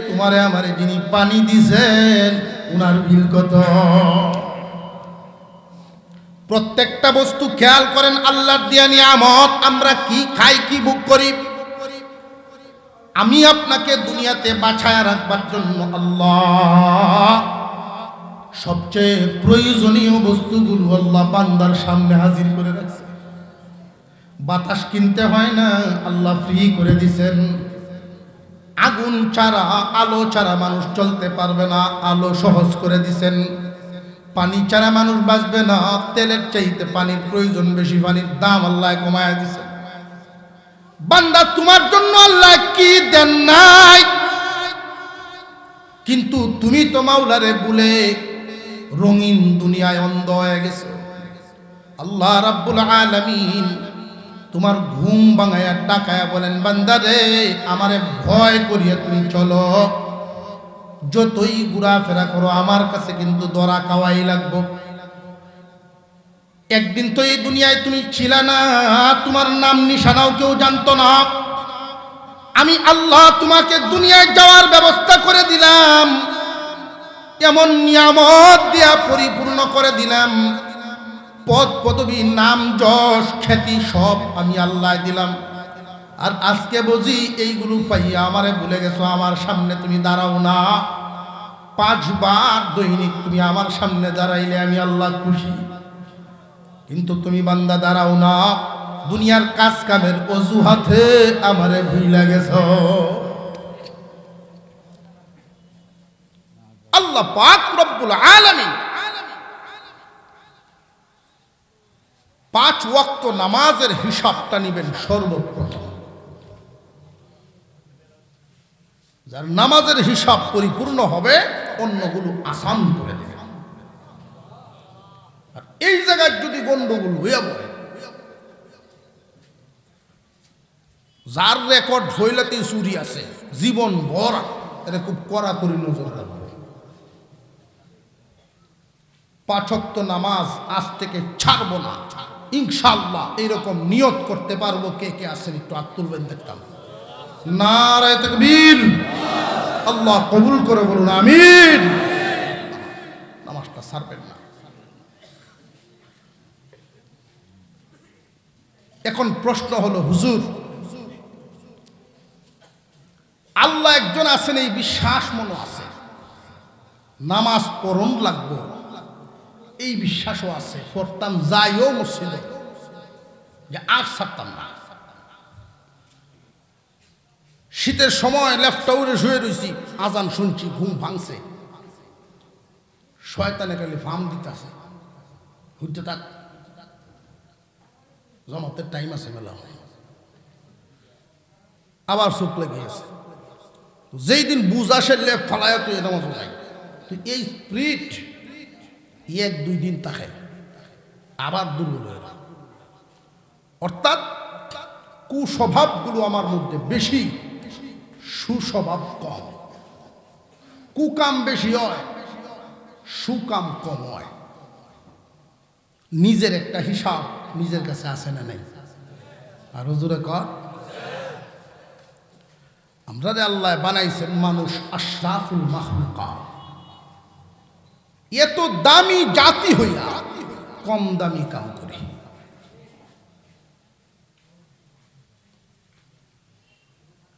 তোমারে আমারে যিনি পানি দিছেন উনার বিল কত? প্রত্যেকটা বস্তু খেয়াল করেন, আল্লাহর দেয়া নিয়ামত। আমরা কি খাই, কি ভোগ করি, আমি আপনাকে দুনিয়াতে বাঁচায় রাখবার জন্য আল্লাহ সবচেয়ে প্রয়োজনীয় বস্তুগুলো আল্লাহ বান্দার সামনে হাজির করে রাখছে। বাতাস কিনতে হয় না, আল্লাহ ফ্রি করে দিছেন। আগুন ছাড়া, আলো ছাড়া মানুষ চলতে পারবে না, আলো সহজ করে দিছেন। পানি ছাড়া মানুষ বাঁচবে না, তেলের চাইতে পানির প্রয়োজন বেশি, পানির দাম আল্লাহ কমায় দিছেন। বান্দা তোমার জন্য আল্লাহ কি দেন নাই, কিন্তু তুমি তো মাওলারে ভুলে রঙিন দুনিয়ায় অন্ধ হয়ে গেছো। আল্লাহ রাব্বুল আলামিন তোমার ঘুম ভাঙায়া ডাকায়া বলেন, বান্দারে আমারে ভয় করিয়া তুমি চলো, যতই ঘোরাফেরা করো আমার কাছে কিন্তু ধরা খাওয়াই লাগবো। একদিন তো এই দুনিয়ায় তুমি ছিল না, তোমার নাম নিশানাও কেউ জানতো না। আমি আল্লাহ তোমাকে দুনিয়ায় যাওয়ার ব্যবস্থা করে দিলাম, এমন নিয়ামত দিয়া পরিপূর্ণ করে দিলাম, পদ পদবী, নাম, যশ, খ্যাতি সব আমি আল্লাহ দিলাম। আর আজকে বুঝি এইগুলো পাইয়া আমারে ভুলে গেছো, আমার সামনে তুমি দাঁড়াও না। 5 বার দৈনিক তুমি আমার সামনে দাঁড়াইলে আমি আল্লাহ খুশি। কিন্তু তুমি বান্দা দাঁড়াও না, দুনিয়ার কাজ কামের অজুহাতে আমারে ভুইলা গেছ। আল্লাহ পাক রব্বুল আলামিন 5 ওয়াক্ত নামাজের হিসাবটা নিবেন সর্বপ্রথম। যার নামাজের হিসাব পরিপূর্ণ হবে অন্যগুলো আসান করে দেবে। আর এই জায়গায় যদি গন্ডগোল হইয়া পড়ে, যার রেকর্ড হইলাতে চুরি আছে জীবন ভর, এটা খুব কড়াকড়ি নজর রাখবে। 5 ওয়াক্ত নামাজ আজ থেকে ছাড়বো না ইনশাআল্লাহ, এইরকম নিয়ত করতে পারবো কে কে আছেন? একটু হাত তুলবেন দেখতাম। নারায়ে তাকবীর, আল্লাহ কবুল করে বলুন আমিন। নামাজটা ছাড়বেন না। এখন প্রশ্ন হলো, হুজুর আল্লাহ একজন আছেন এই বিশ্বাস মনে আছে, নামাজ পড়ন লাগবো এই বিশ্বাসও আছে, পড়তাম যাইও মসজিদে, যে আর ছাড়তাম না। শীতের সময় লেফটা উড়ে শুয়ে রয়েছি, আজান শুনছি, ঘুম ভাঙছে, শয়তানে খালি ফার্ম দিতেছে, ঘুরতে থাক, জমাতের টাইম আছে মেলা, আবার চোখ লেগে গেছে। যেই দিন বুঝ আসে লেফট ফালায় তুই নামাজ যাই, তুই এই স্প্রিট 1-2 দিন থাকে আবার দুর্বল হয়ে যায়। অর্থাৎ কুস্বভাবগুলো আমার মধ্যে বেশি, সুস্বভাব কম। কুকাম বেশি হয়, সুকাম কম হয়। নিজের একটা হিসাব নিজের কাছে আসে না নাই? আর হুজুরে কর, আমরা যে আল্লাহ বানাইছেন মানুষ আশরাফুল মাখলুকাত, এত দামি জাতি হইয়া কম দামি কাম করি।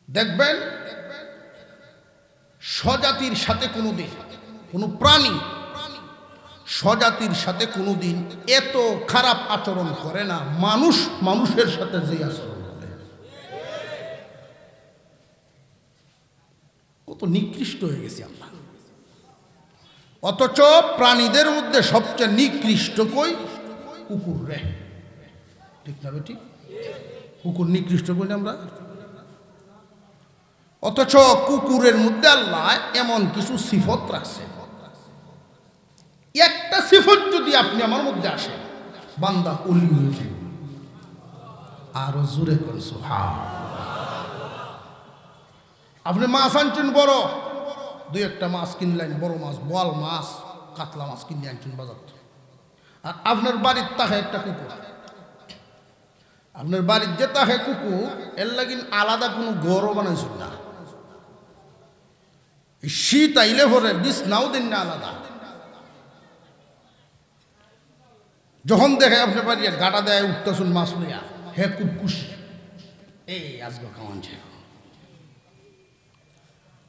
দেখবেন স্বজাতির সাথে কোনোদিন কোনো প্রাণী স্বজাতির সাথে কোনোদিন এত খারাপ আচরণ করে না মানুষ মানুষের সাথে যে আচরণ করে। কত নিকৃষ্ট হয়ে গেছি আমরা। অথচ প্রাণীদের মধ্যে সবচেয়ে নিকৃষ্ট কই? কুকুর রে, ঠিক না বেটি? কুকুর নিকৃষ্ট কই না আমরা? অথচ কুকুরের মধ্যে আল্লাহ এমন কিছু সিফত রাখছে, একটা সিফত যদি আপনি আমার মধ্যে আসে বান্দা ওলি হয়ে যাবে। আরো জোরে করে সুবহানাল্লাহ। আপনি মাছ আনছেন বড়, 2-1টা মাছ কিনলেন, বড় মাছ, বোয়াল মাছ, কাতলা মাছ কিনে আনছেন বাজার থেকে, আর আপনার বাড়ির তাহে একটা কুকুর, আপনার বাড়ির যে তাহে কুকুর, এর লাগিন আলাদা কোনো ঘরও বানাইছেন না। শীত আইলে ভরে বিছনাও দিন না আলাদা। যখন দেখে আপনার বাড়ি গাটা দেয় উঠতেছুন মাছ লইয়া, হে খুব খুশি, এই আজকে খাওয়ানছে।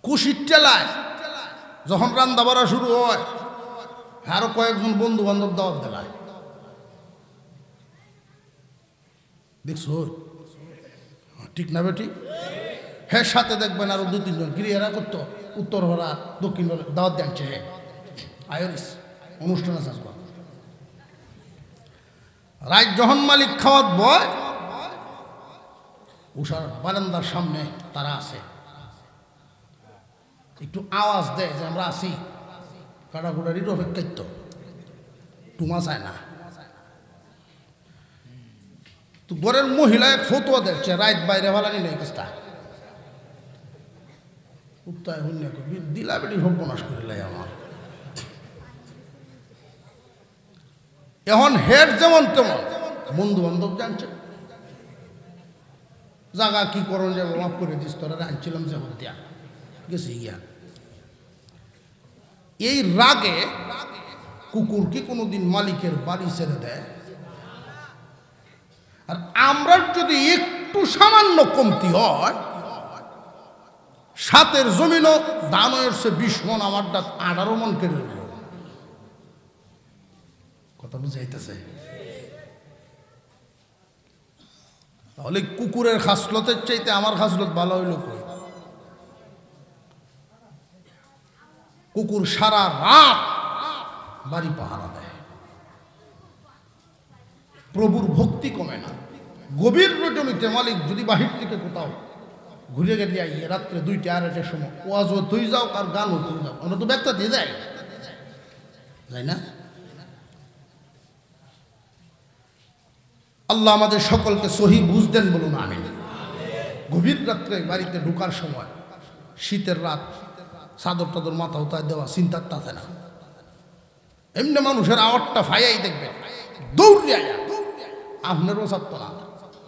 খুশির টেলায় যখন রান্না বাড়া শুরু হয়, আরো কয়েকজন বন্ধু বান্ধব দাওয়াত দেলায়, দেখছো ঠিক না বেটি? হ্যাঁ, সাথে দেখবেন আরো 2-3 জন গৃহেরা করতো, উত্তর হরা দক্ষিণ হরা দাওয়াত দিচ্ছে, হ্যাঁ আয়রিস অনুষ্ঠান আছে। রাত যখন মালিক খাওয়াত বয়, উষার বারান্দার সামনে তারা আছে, একটু আওয়াজ দেয় যে আমরা আছি, কাটাকুটারির অপেক্ষায় তো টুমা চায় না। তো ঘরের মহিলা এক ফতুয়া দেখছে, রাত বাইরে ভালানি নেই কেসটা, উত্তায় হইলে দিলা বেটি সর্বনাশ করে লাই আমার। এখন হেড যেমন তেমন বন্ধু বান্ধব জানছে, জায়গা কি করণ যাবো, মাফ করে দিস, তোরা আনছিলাম যে হত্যা গেছি গিয়া। এই রাগে কুকুর কি কোনোদিন মালিকের বাড়ি ছেড়ে দেয়? আর আমরা যদি একটু সামান্য কমতি হয়, সাতের জমিনও দাম হয়েছে 20 মন, আমারটা 18 মন কেড়ে রইল। কথা বুঝাইতেছে? তাহলে কুকুরের খাসলতের চাইতে আমার খাসলত ভালো হইল কই? কুকুর সারা রাত বাড়ি পাহারা দেয়, প্রভুর ভক্তি কমে না। গভীর রজনীতে মালিক যদি বাহির থেকে কোথাও ঘুরে গেলে আইয়ে রাত্রে 2টা 2:30টার সময় ওয়াজও তুই যাও আর গানও তুই যাও, আমরা তো ব্যক্তা দিয়ে যায় যাই না? আল্লাহ আমাদের সকলকে সহি বুঝ দেন, বলুন আমিন। গভীর রাত্রে বাড়িতে ঢোকার সময়, শীতের রাত, চাদর টাদর মাথা উতায় দেওয়া চিন্তার তাতে না, এমনি মানুষের আওয়াজটা ফাইয়াই দেখবে, দৌড়ে আয়া আপনারও ছাড়ত না,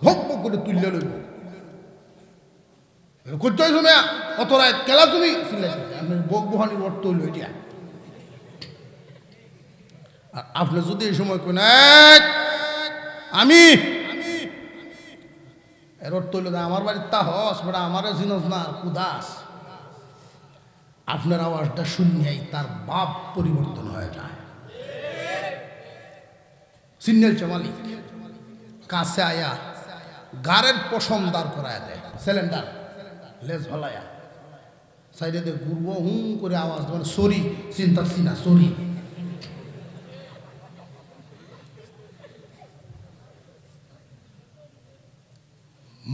ভোগ ভোগ করে তুললে লইব। করতে শুনে অত রায় কেলা তুমি আপনার বক বহানির অর্থ হইল এটা। আর আপনি যদি এই সময় কেন আমি এর অর্থ হইল আমার বাড়ির তা হস বেটা আমারও জিনস না উদাস, আপনার আওয়াজটা শুনিয়াই তার বাপ পরিবর্তন হয়ে যায়। সিগন্যাল মালিক কাছে আয়া গাড়ের পশম দাঁড় করায় দেয়, সিলিন্ডার লেজ ভলায়া সাইডে দিয়ে ঘুরবো, হুম করে আওয়াজ, মানে সরি চিন্তা না সরি।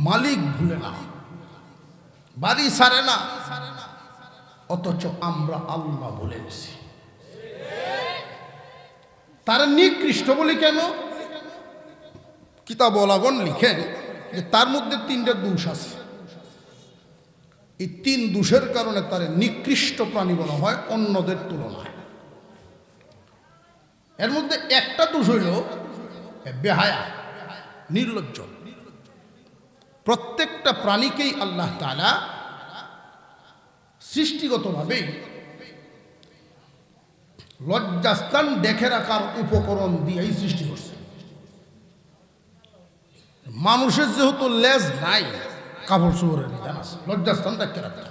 মালিক ভুলে না, বাড়ি ছাড়ে না, অথচ আমরা আল্লাহ ভুলে গেছি। তারা নিকৃষ্ট বলি কেন? কিতাব ওলাগণ লিখেন যে তার মধ্যে 3টা দোষ আছে। এই 3 দোষের কারণে তার নিকৃষ্ট প্রাণী বলা হয় অন্যদের তুলনায়। এর মধ্যে একটা দোষ হইল বেহায়া, নির্লজ্জ। প্রত্যেকটা প্রাণীকেই আল্লাহ তাআলা সৃষ্টিগতভাবেই লজ্জাস্থান দেখে রাখার উপকরণ দিয়েই সৃষ্টি করছে। মানুষের যেহেতু লেজ নাই, কাপড় চোপড়ের বিধান আছে লজ্জাস্থান দেখে রাখতে,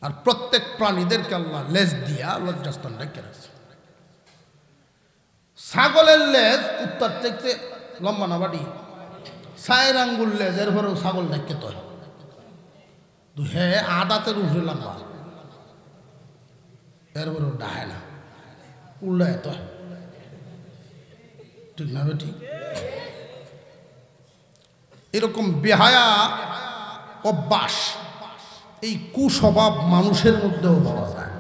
আর প্রত্যেক প্রাণীদেরকে আল্লাহ লেজ দিয়া লজ্জাস্থান দেখে রাখছে। ছাগলের লেজ কুত্তার থেকে লম্বা না বাড়ি, 4 আঙ্গুল লেজ, এর পরেও ছাগল দেখে তো হ্যাঁ আদাতের উঠে লম্বা, এরপরেও ডাহে না, উল্লায় তো ঠিক না? ঠিক এরকম বেহায়া অভ্যাস, এই কুস্বভাব মানুষের মধ্যেও পাওয়া যায়।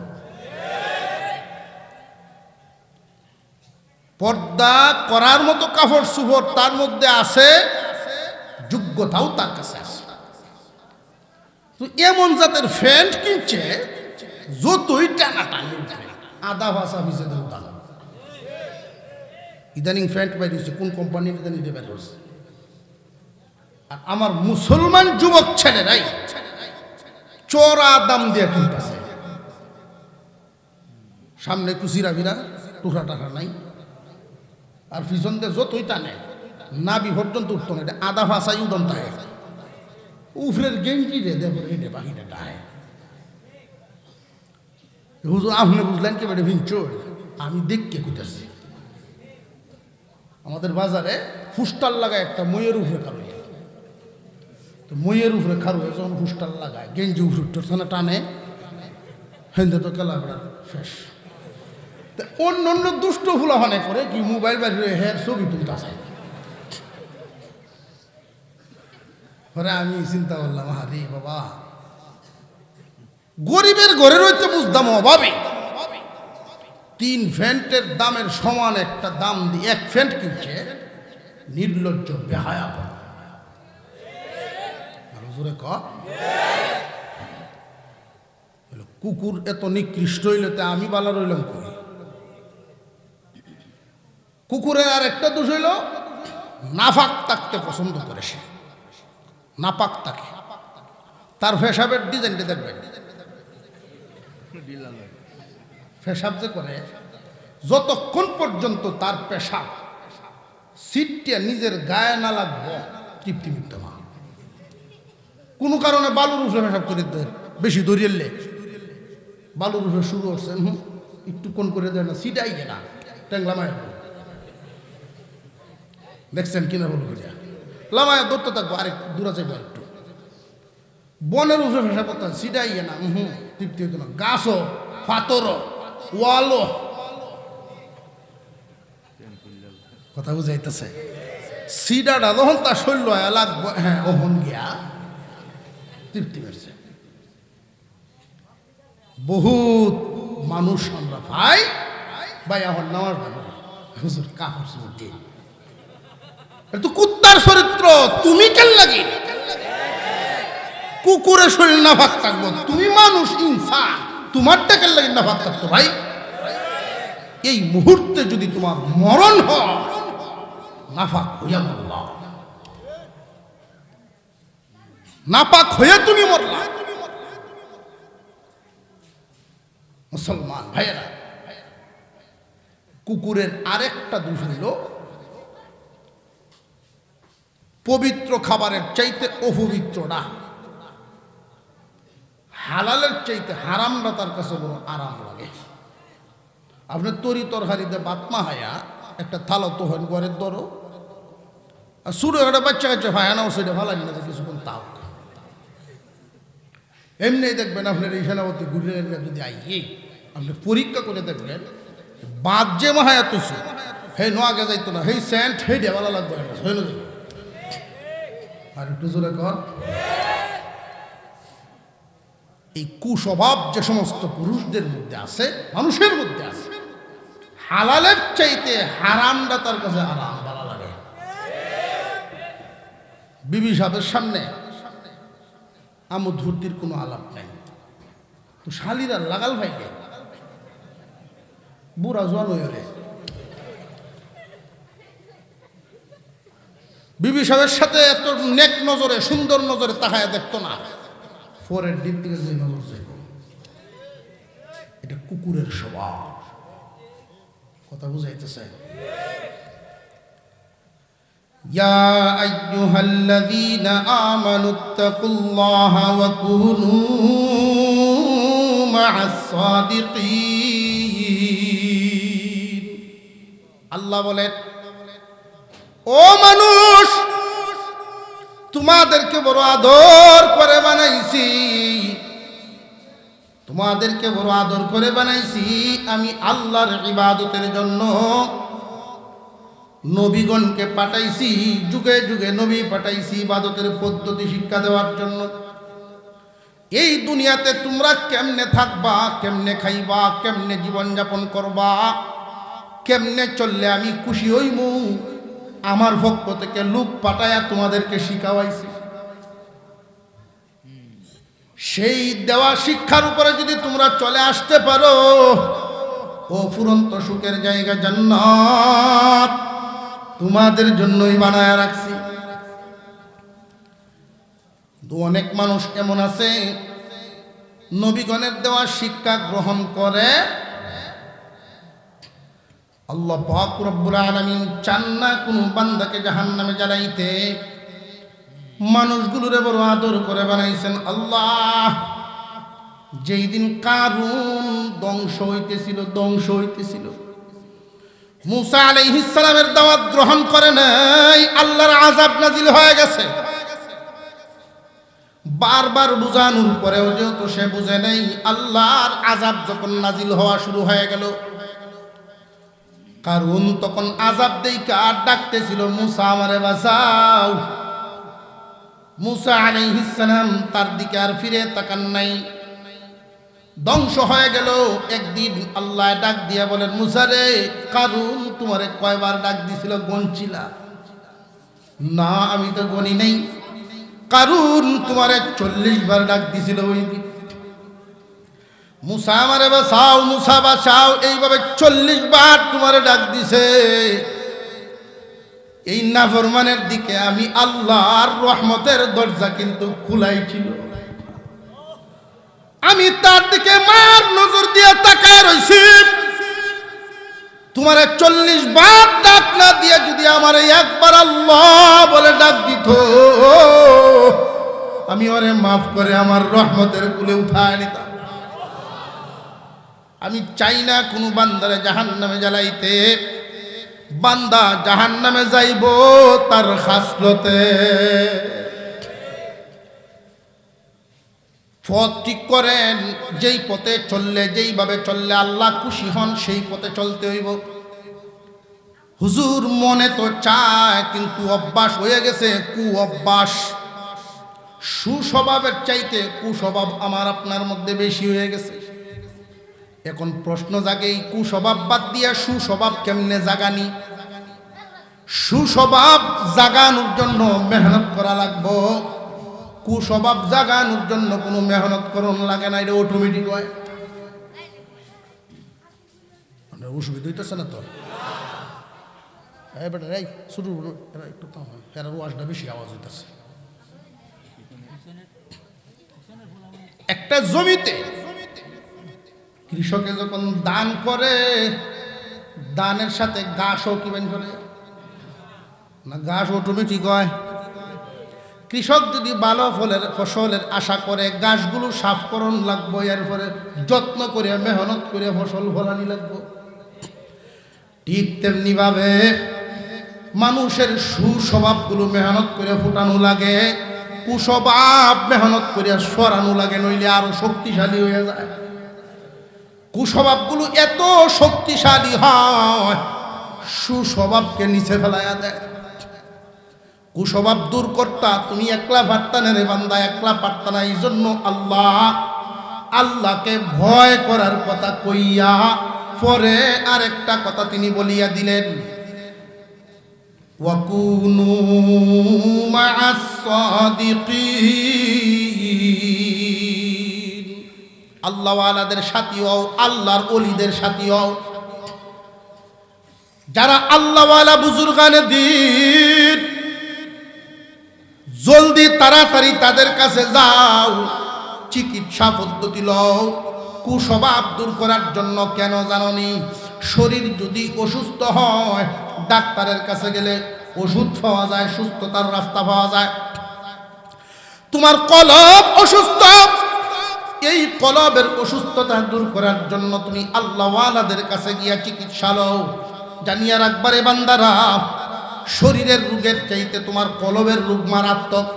পর্দা করার মতো কাপড় চোপড় তার মধ্যে আছে, যোগ্যতাও তার কাছে আছে। তো এমন জাতের ফ্যান্ট কিনছে যতই টানাটানি উঠবে, আধা ভাষা ভিজে দেব দাম। ইদানিং ফ্যান্ট বাইর হচ্ছে, কোন কোম্পানির ইদানিং বের করছে। আর আমার মুসলমান যুবক ছেলেরাই চড়া দাম দিয়ে কিনতেছে। সামনে কুচিরা ভিরা, টুকরা টাকা নাই, আর পিছন দিয়ে যতই টানে নাবি পর্যন্ত উঠতো না, এটা আধা ভাষাই উদন থাকে। উফরের গেঞ্জি রে দেব রে বাকিটা ডায়। হুজুর আপনি বুঝলেন কি বেটা ভিনচোর? আমি দেখকে কইতাছি আমাদের বাজারে ফুস্টার লাগায় একটা মইয়ের উপরে খারুই, তো মইয়ের উপরে খারুয়ে যখন ফুস্টার লাগায় গেঞ্জি উপরে উঠতে টানে, হেন্দে তো কেলা বেড়া শেষ। তো অন্য অন্য দুষ্ট ফুলাফানে করে কি মোবাইল বাইরে হের ছবি তুলতেছে। পরে আমি চিন্তা করলাম, আরে বাবা, গরিবের ঘরের হইতে বুঝতাম অভাবে 3 ফ্যান্টের দামের সমান একটা দাম দিয়ে 1 ফ্যান্ট কিনছে, নির্লজ্জ বেহায়া। কুকুর এত নিকৃষ্ট হইলে তা আমি বালা রইলাম কই? কুকুরের আর একটা দোষ হইল নাফাক থাকতে পছন্দ করে, সে নাপাক থাকে। তার পেশাবের ডিজাইনটা দেখবেন, পেশাব যে করে যতক্ষণ পর্যন্ত তার পেশাব সিটটা নিজের গায়ে না লাগবো তৃপ্তি মিটত না। কোনো কারণে বালুর উপরে পেশাব করে দেয়, বেশি দৌড়িয়ে বালুর উপরে শুরু করছেন, একটু কোন করে দেয় না, সিটাই না ট্যাংলা মায়ের দেখছেন কিনা বল করিয়া লামায় দৌড়তে থাকবো, আরেক দূরা যাইবো একটু। বনের উপরে পেশাব করতে সিটাই না, তৃপ্তি হতো না। গাছও, পাথরও, ওয়ালও, কথা বুঝাইতেছে। সিডাটা যখন তার শৈল্য লাগবো, হ্যাঁ ওহন গিয়া তৃপ্তি পেয়েছে। বহুত মানুষ আমরা ভাই ভাই এখন নামাজ হুজুর কাপড় চুমটি তো কুত্তার চরিত্র, তুমি কেন লাগি কুকুরের শরীর না ভাগ থাকবো, তুমি মানুষ ইনসান, তোমারটা কেন লাগি না ভাগ থাকতো ভাই। এই মুহূর্তে যদি তোমার মরণ হয়, নাফাক হইয়া মরলা, নাপাক হইয়া তুমি মরলা। মুসলমান ভাইয়েরা, কুকুরের আরেকটা দোষ হইল পবিত্র খাবারের চাইতে অপবিত্র না, হালালের চাইতে হারামটা তার কাছে বড় আরাম লাগে। আপনার তরি তরকারিতে বাতমা হায়া একটা থালো তো হন ঘরের ধরো, আর শুরু একটা বাচ্চা কাচ্চা ভায়া নাও, সেটা ভালো না যে কিছুক্ষণ তাও এমনি দেখবেন আপনার এই সেনাপতি ঘুরে যদি আইয়ে আপনি পরীক্ষা করে দেখবেন বাদ যে মাহায়া তুসু হে নোয়াগে যাইতো না, হেই সেন্ট হে ডে ভালো লাগবে হইল। আর একটু জোরে কর। এই কুস্বভাব যে সমস্ত পুরুষদের মধ্যে আছে, মানুষের মধ্যে আছে, হালালের চাইতে হারামটা তার কাছে আরাম ভালো লাগে। বিবি সাহেবের সামনে আমোদ ফুর্তির কোনো আলাপ নাই, তো শালিরা লাগাল ভাইকে বুড়া জোয়ান হয়ে রে বিবি সাহেবের সাথে এত নেক নজরে সুন্দর নজরে তাকায় দেখতো না, ফোরের দিক থেকে যে নজর যাইব, এটা কুকুরের স্বভাব। কথা বুঝাইতেছে। ইয়া আইয়ুহাল্লাযীনা আমানুত্তাকুল্লাহা ওয়া কুনু মা'আস সাদিকিন। আল্লাহ বলেন, ও মানুষ, তোমাদেরকে বড় আদর করে বানাইছি, তোমাদেরকে বড় আদর করে বানাইছি আমি আল্লাহর ইবাদতের জন্য। নবীগণকে পাঠাইছি, যুগে যুগে নবী পাঠাইছি ইবাদতের পদ্ধতি শিক্ষা দেওয়ার জন্য। এই দুনিয়াতে তোমরা কেমনে থাকবা, কেমনে খাইবা, কেমনে জীবনযাপন করবা, কেমনে চললে আমি খুশি হইমু, আমার পক্ষ থেকে লোক পাঠায়া তোমাদেরকে শিখাওয়াইছি। সেই দেওয়া শিক্ষার উপরে যদি তোমরা চলে আসতে পারো, ও ফুরন্ত সুখের জায়গা জান্নাত তোমাদের জন্যই বানায়া রাখছি। তো অনেক মানুষ এমন আছে নবীগণের দেওয়া শিক্ষা গ্রহণ করে, আল্লাহ পাক রব্বুল আলামিন চান না কোনো বান্দাকে জাহান্নামে জ্বালাইতে, মানুষগুলোরে বড় আদর করে বানাইছেন আল্লাহ। যেই দিন কারুন ধ্বংস হইতেছিল, মুসা আলাইহিস সালামের দাওয়াত গ্রহণ করে নাই, আল্লাহর আযাব নাজিল হয়ে গেছে। বারবার বুঝানোর পরেও যেহেতু সে বুঝে নেই, আল্লাহর আযাব যখন নাজিল হওয়া শুরু হয়ে গেল, কারুন তখন আযাব দেইকা ডাকতেছিল, মুসা আমারে বাঁচাও। মুসা আলাইহিস সালাম তার দিকে আর ফিরে তাকান নাই, ধ্বংস হয়ে গেল। একদিন আল্লাহ ডাক দিয়া বলেন, মুসা রে, কারুন তোমারে কয়বার ডাক দিছিল গনছিলা? না, আমি তো গনি নাই। কারুন তোমারে 40 বার ডাক দিছিল ওই দিন। মুসা আমারে বাঁচাও, মুসা বাঁচাও, এইভাবে 40 বার তোমারে ডাক দিছে। এই নাফরমানের দিকে আমি আল্লাহর রহমতের দরজা কিন্তু খোলাই ছিল, আমি তার দিকে মার নজর দিয়ে তাকায় রইছি। তোমারে 40 বার ডাক না দিয়ে যদি আমারে একবার আল্লাহ বলে ডাক দিত, আমি ওরে মাফ করে আমার রহমতের কুলে উঠায় নিতাম। আমি চাই না কোনো বান্দারে জাহান্নামে জ্বালাইতে। বান্দা জাহান্নামে যাইব তার খাসলতে। পথ ঠিক করেন, যেই পথে চললে, যেইভাবে চললে আল্লাহ খুশি হন সেই পথে চলতে হইব। হুজুর মনে তো চায়, কিন্তু অভ্যাস হয়ে গেছে কু অভ্যাস। সুস্বভাবের চাইতে কুস্বভাব আমার আপনার মধ্যে বেশি হয়ে গেছে। এখন প্রশ্ন জাগে, এই কুস্বভাব বাদ দিয়া সুস্বভাব কেমনে জাগানি? সুস্বভাব জাগানোর জন্য মেহনত করা লাগবো। কুস্বভাব জাগানোর জন্য কোনো মেহনত করণ লাগে না, এটা অটোমেটিক হয়। মানে অসুবিধা হইতেছে না তো? এই শুরু একটু কম হয়, এর ওয়াজটা বেশি আওয়াজ হইতেছে। একটা জমিতে কৃষকে যখন দান করে, দানের সাথে ঘাসও কিবেন করে না, ঘাস অটোমেটিক হয়। কৃষক যদি ভালো ফসলের আশা করে, গাছগুলো সাফ করণ লাগবো, এরপরে যত্ন করে মেহনত করে ফসল ফলানি লাগবো। ঠিক তেমনি ভাবে মানুষের সুস্বভাবগুলো মেহনত করে ফুটানো লাগে, কুস্বভাব মেহনত করে সরানো লাগে, নইলে আরো শক্তিশালী হয়ে যায়। কুস্বভাবগুলো এত শক্তিশালী হয়, সুস্বভাবকে নিচে ফেলাইয়া দেয়। কুস্বভাব দূর করতা তুমি একলা পারতা না রে বান্দা, একলা পারতা না। এই জন্য আল্লাহকে ভয় করার কথা কইয়া পরে আরেকটা কথা তিনি বলিয়া দিলেন, ওয়াকুনু মা'আস সাদিকিন। আল্লাহওয়ালাদের সাথী হও, আল্লাহর ওলিদের সাথী হও। যারা আল্লাহওয়ালা বুজুর্গানে দিন, জলদি তাড়াতাড়ি তাদের কাছে যাও, চিকিৎসা পদ্ধতি লও কুস্বভাব দূর করার জন্য। কেন জাননি? শরীর যদি অসুস্থ হয়, ডাক্তারের কাছে গেলে ওষুধ পাওয়া যায়, সুস্থতার রাস্তা পাওয়া যায়। তোমার কলব অসুস্থ, এই কলবের অসুস্থতা দূর করার জন্য তুমি আল্লাহওয়ালাদের কাছে গিয়া চিকিৎসা লও। জানিয়া রাখবারে বান্দারা, শরীরের রোগের চাইতে তোমার কলবের রোগ মারাত্মক।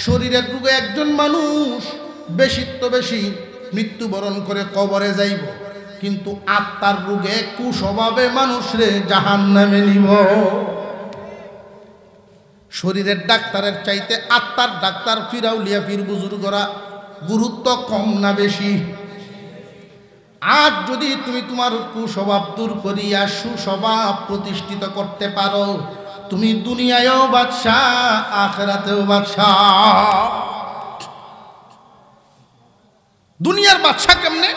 শরীরের রোগে একজন মানুষ বেশি মৃত্যুবরণ করে কবরে যাইব, কিন্তু আত্মার রোগে কুস্বভাবে মানুষরে জাহান্নামে নিব। শরীরের ডাক্তারের চাইতে আত্মার ডাক্তার ফিরাউলিয়া পীর বুজুর্গরা গুরুত্ব কম না বেশি? আজ যদি তুমি তোমার কুস্বভাব দূর করিয়া সুস্বভাব প্রতিষ্ঠিত করতে পারো, তুমি দুনিয়ায়ও বাদশাহ, আখিরাতেও বাদশাহ। দুনিয়ার বাদশাহ কেমনে?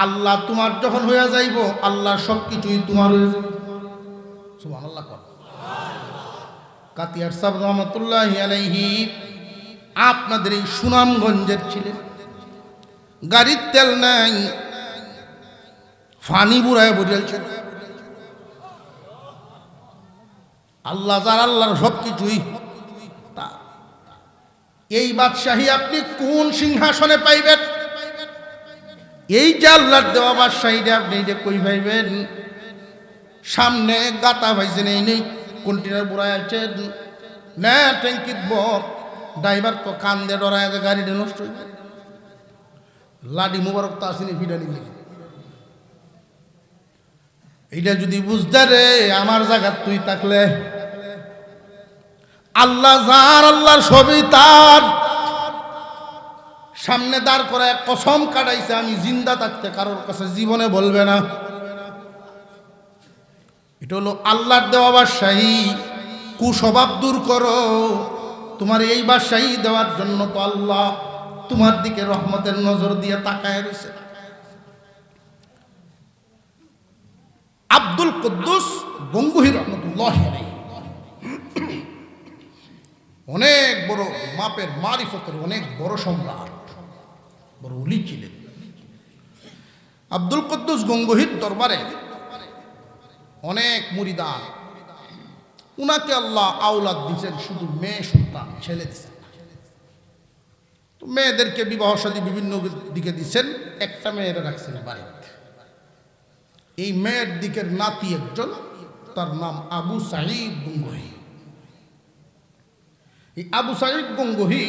আল্লাহ তোমার যখন হয়ে যাইব, আল্লাহ সবকিছুই তোমার হয়ে যাবে। সুবহানাল্লাহ। কাতিয়ার সাহেব রহমতুল্লাহি আলাইহি আপনাদের এই সুনামগঞ্জের ছিলেন। গাড়ির তেল নাই, ফানি বুড়ায় বসেছেন। আল্লাহ যার, আল্লাহর সবকিছুই। এই বাদশাহী আপনি কোন সিংহাসনে পাইবেন? এই যে আল্লাহর দেওয়া বাদশাহীটা আপনি এটা কই পাইবেন? সামনে গাতা পাইছেন, এই নেই কন্টেনার বুড়ায় আছেন না, ট্যাঙ্কির বর ড্রাইভার তো কান দিয়ে ডরায় যে গাড়িটা নষ্ট হইবে। লাডি মুবারক তো আসেনি ফিডানি লেগে। এইটা যদি বুঝতে রে আমার জায়গা তুই থাকলে, আল্লাহ যার, আল্লাহর সবই তার। সামনে দাঁড় করে কসম কাটাইছে, আমি জিন্দা থাকতে কারোর কাছে জীবনে বলবে না। এটা হলো আল্লাহর দেওয়া বাদশাহী। কুস্বভাব দূর করো। তোমার এই বাদশাহী দেওয়ার জন্য তো আল্লাহ তোমার দিকে রহমতের নজর দিয়ে তাকায় রয়েছে। আব্দুল কুদ্দুস গঙ্গুহি রহমতুল্লাহি আলাইহি অনেক বড় মাপের মারিফতের অনেক বড় সম্রাট, বড় ওলি ছিলেন। আব্দুল কুদ্দুস গঙ্গুহির দরবারে অনেক মুরিদান। উনাকে আল্লাহ আওলাদ দিয়েছেন, শুধু মেয়ে সন্তান, ছেলে দিয়েছেন। মেয়েদেরকে বিবাহ শাদী বিভিন্ন দিকে দিচ্ছেন, একটা মেয়েরা রাখছেন বাড়িতে। এই মেয়ের দিকের নাতি একজন, তার নাম আবু সাঈদ গঙ্গোহী। এই আবু সাঈদ গঙ্গোহী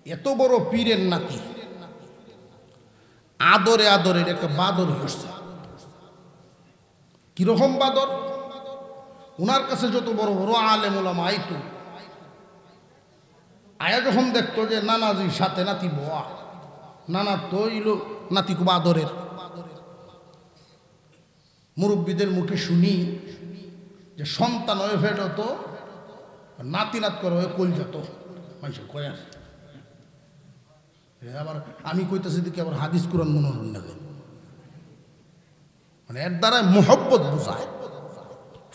এত বড় পীরের নাতি, আদরে আদরের একটা বাদর হচ্ছে। কিরকম বাদর? ওনার কাছে যত বড় বড় আলেম ওলামা আইতো, আয়া যখন দেখতো যে নানাজির সাথে নাতি বোয়া, নানা তো ইলো নাতি খুব আদরের। মুরব্বীদের মুখে শুনি যে সন্তান হয়ে ফেট হতো, নাতি নাত করে হয়ে কল যেত, মানুষের কয়ে আসে। আবার আমি কইতেছি দেখি আবার হাদিস কুরআন মনোরণ লাগে, মানে এর দ্বারা মোহব্বত বোঝায়।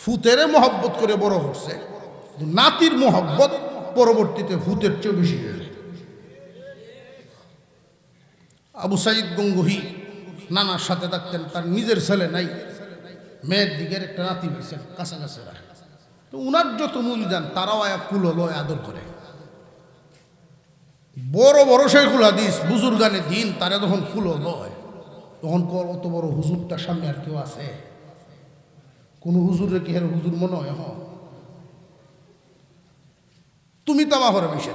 ফুতেরে মোহব্বত করে বড় হচ্ছে, নাতির মোহব্বত পরবর্তীতে ভূতের চেয়ে বেশি হয়ে যায়। আবু সাঈদ গঙ্গোহী নানার সাথে থাকতেন, তার নিজের ছেলে নাই, মেয়ের দিকের একটা নাতি হয়েছেন কাছাকাছি। তো উনার যত মূল যান তারাও এক কুলো লয় আদর করে। বড় বড় শেখুল হাদিস বুজুর্গানে দিন তারা যখন কুলো লয়, তখন অত বড় হুজুরটার সামনে আর কেউ আছে? কোন হুজুরে কি হের হুজুর মনে হয়? তুমি তামা করে মিশে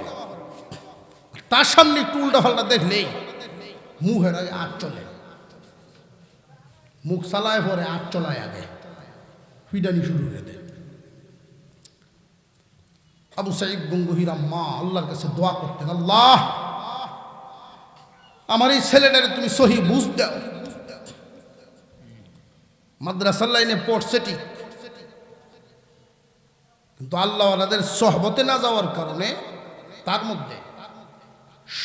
তার সামনে একটু উল্টা ফাল্টা দেখলেই মুখের আগে আট চলে, মুখ চালায় পরে আট চলায় আগে ফিডানি শুরু করে দেয়। আবু সাঈদ গঙ্গোহীর আম্মা আল্লাহর কাছে দোয়া করতেন, আল্লাহ আমার এই ছেলেটারে তুমি সহি বুঝ দাও। মাদ্রাসার লাইনে পড়ছে ঠিক, কিন্তু আল্লাহ ওনাদের সহবতে না যাওয়ার কারণে তার মধ্যে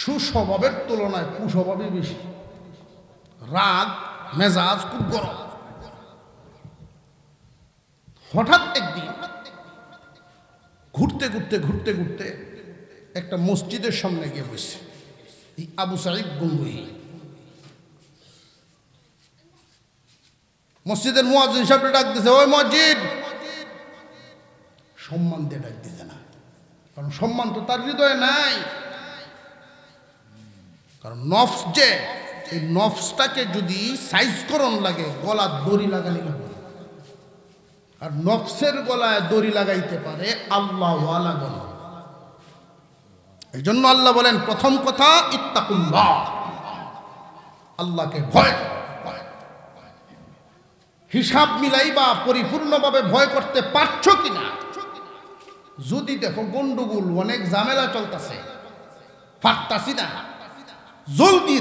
সুস্বভাবের তুলনায় কুস্বভাবই বেশি। রাগ মেজাজ খুব গরম। হঠাৎ একদিন ঘুরতে ঘুরতে ঘুরতে ঘুরতে একটা মসজিদের সামনে গিয়ে বসে এই আবু সাঈদ গঙ্গোহী। মসজিদের মুয়াজ্জিন সাহেবকে ডাক দিছে, ওই মসজিদ, সম্মান দিয়ে ডাক দিছে না, কারণ সম্মান তো তার হৃদয়ে নাই। কারণ নফস, যে এই নফসটাকে যদি সাইজ করণ লাগে গলা দড়ি লাগানি লাগবে, আর নফসের গলায় দড়ি লাগাইতে পারে আল্লাহ ওয়ালা গলা। এই জন্য আল্লাহ বলেন প্রথম কথা ইত্তাকুল্লাহ, আল্লাহকে ভয়। হিসাব মিলাইবা পরিপূর্ণভাবে ভয় করতে পারছো কিনা। যদি দেখো গন্ডগোল অনেক ঝামেলা চলতেছে, পারতাছি না, জলদি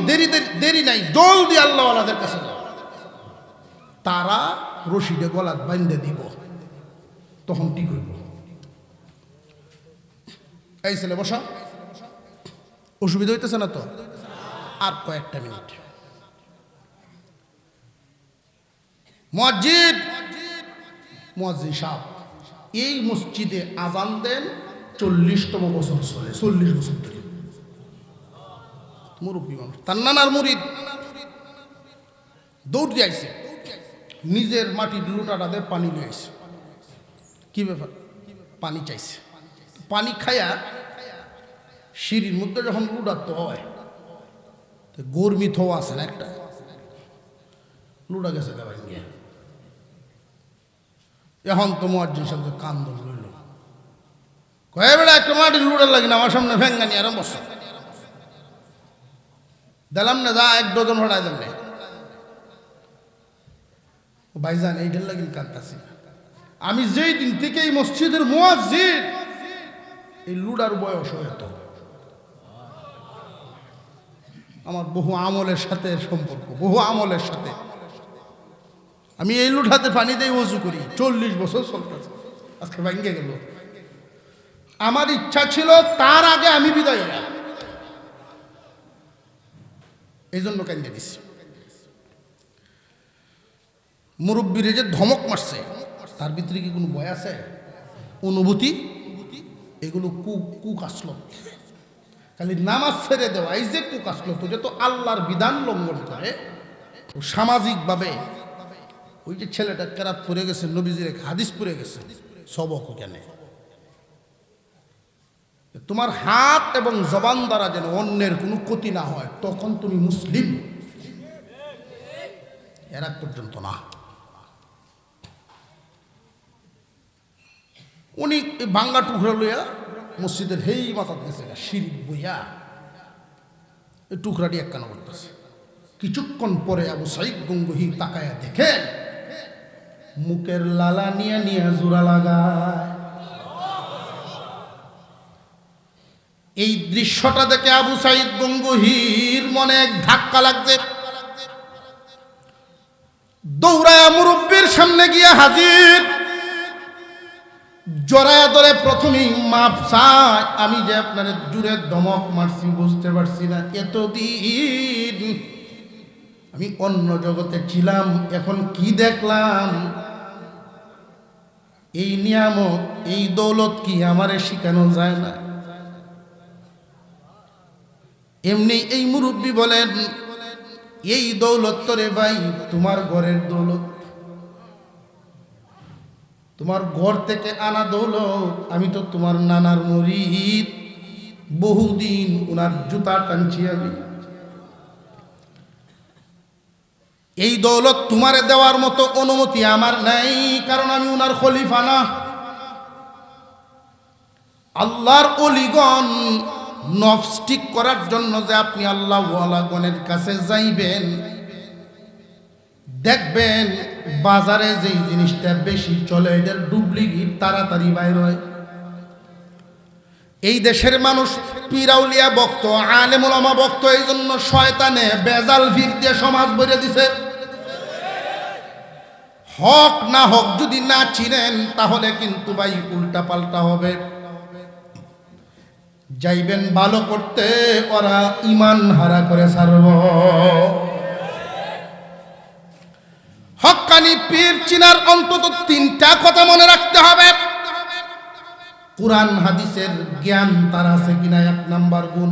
দেরি নাই, জলদি আল্লাহ ওয়ালাদের কাছে যাও, তারা রশিদে গলাত বাইন্ধে দিব, তখন ঠিক হইব। এই ছেলে বসা, অসুবিধা হইতেছে না তো? আর কয়েকটা মিনিট। মুয়াজ্জিন সাহেব এই মসজিদে আজান দেন 40তম বছর চলে, 40 বছর ধরে। মুরব্বী মানুষ, তার নানার মুরিদ দৌড় আইছে, নিজের মাটির লুটাটাতে পানি নিয়ে আইছে। কি ব্যাপার? পানি চাইছে। পানি খায়া সিঁড়ির মধ্যে যখন লুডাতে হয়, গরমি থো আছে না একটা, লুডা গেছে দেওয়াই গিয়ে। এখন তো মুয়াজ্জিন সাহেব কান ধরে রইল, কয়ে বেড়া একটা মাটির লুডার লাগে না আমার সামনে ভেঙ্গা নিয়ে আরম্ভ বসে দিলাম না, যা 1 ডজন ভাড়াই দেন। ভাইজান এইটার লাগিন কাঁদতাছি। আমি যেই দিন থেকে এই মসজিদের মুয়াজ্জিন, এই লুডার বয়স হয়ত আমার বহু আমলের সাথে সম্পর্ক, বহু আমলের সাথে। আমি এই লুঠাতে পানি দিয়ে ওযু করি, 40 বছর চলতেছে, আজকে ভাঙ্গে গেল। আমার ইচ্ছা ছিল তার আগে আমি বিদায় হলাম, এই জন্য কান্দে দিচ্ছি। মুরব্বীরে যে ধমক মারছে, তার ভিতরে কি কোনো ভয় আছে? অনুভূতি? এগুলো কুক আসলো, খালি নামাজ ছেড়ে দেওয়া, এই যে কুক আসলো, তো যে তো আল্লাহর বিধান লঙ্ঘন করে। সামাজিকভাবে ওই যে ছেলেটা কেরাত পড়ে গেছে, নবীজির এক হাদিস পড়ে গেছে, সবক কেন তোমার হাত এবং জবান দ্বারা যেন অন্যের কোনো ক্ষতি না হয়, তখন তুমি মুসলিম, এর আগ পর্যন্ত না। উনি ভাঙ্গা টুকরা লইয়া মসজিদের হেই মাথা গেছে শিরিক বইয়া এই টুকরাটি একখানা করতেছে। কিছুক্ষণ পরে আবু সাঈদ গঙ্গোহী তাকায়া দেখেন মুখের লালা নিয়ে নিয়ে জোড়া লাগায়। এই দৃশ্যটা দেখে আবু সাঈদ গঙ্গোহীর মনে এক ধাক্কা লাগছে। দৌড়ায়া মুরব্বীর সামনে গিয়া হাজির, জড়ায়া ধরে প্রথমেই মাপ চাই, আমি যে আপনার জুড়ে ধমক মারছি বুঝতে পারছি না, এতদিন আমি অন্য জগতে ছিলাম, এখন কি দেখলাম, এই নিয়ামত এই দৌলত কি আমারে শিখানো যায় না? এমনি এই মুরব্বী বলেন, এই দৌলত তো রে ভাই তোমার ঘরের দৌলত, তোমার ঘর থেকে আনা দৌলত। আমি তো তোমার নানার মুরিদ, বহুদিন ওনার জুতা টানছি আমি। এই দৌলত তোমারে দেওয়ার মতো অনুমতি আমার নাই, কারণ আমি ওনার খলিফা না। আল্লাহর ওলিগণ নফস ঠিক করার জন্য যে আপনি আল্লাহ ওয়ালাগণের কাছে যাইবেন, দেখবেন বাজারে যেই জিনিসটা বেশি চলে এটার ডুপ্লিকেট তাড়াতাড়ি বাইর হয়। এই দেশের মানুষ পীরাউলিয়া ভক্ত, আলেম ওলামা ভক্ত, এই জন্য শয়তানে বেজাল ভিড় দিয়ে সমাজ ভরে দিছে। হক না হক যদি না চিনেন তাহলে কিন্তু ভাই উল্টা পাল্টা হবে। যাইবেন ভালো করতে, ওরা ইমান হারা করে ছাড়ব। হক্কানি পীর চিনার অন্তত তিনটা কথা মনে রাখতে হবে। কুরআন হাদিসের জ্ঞান তার আছে কিনা, 1 নাম্বার গুণ।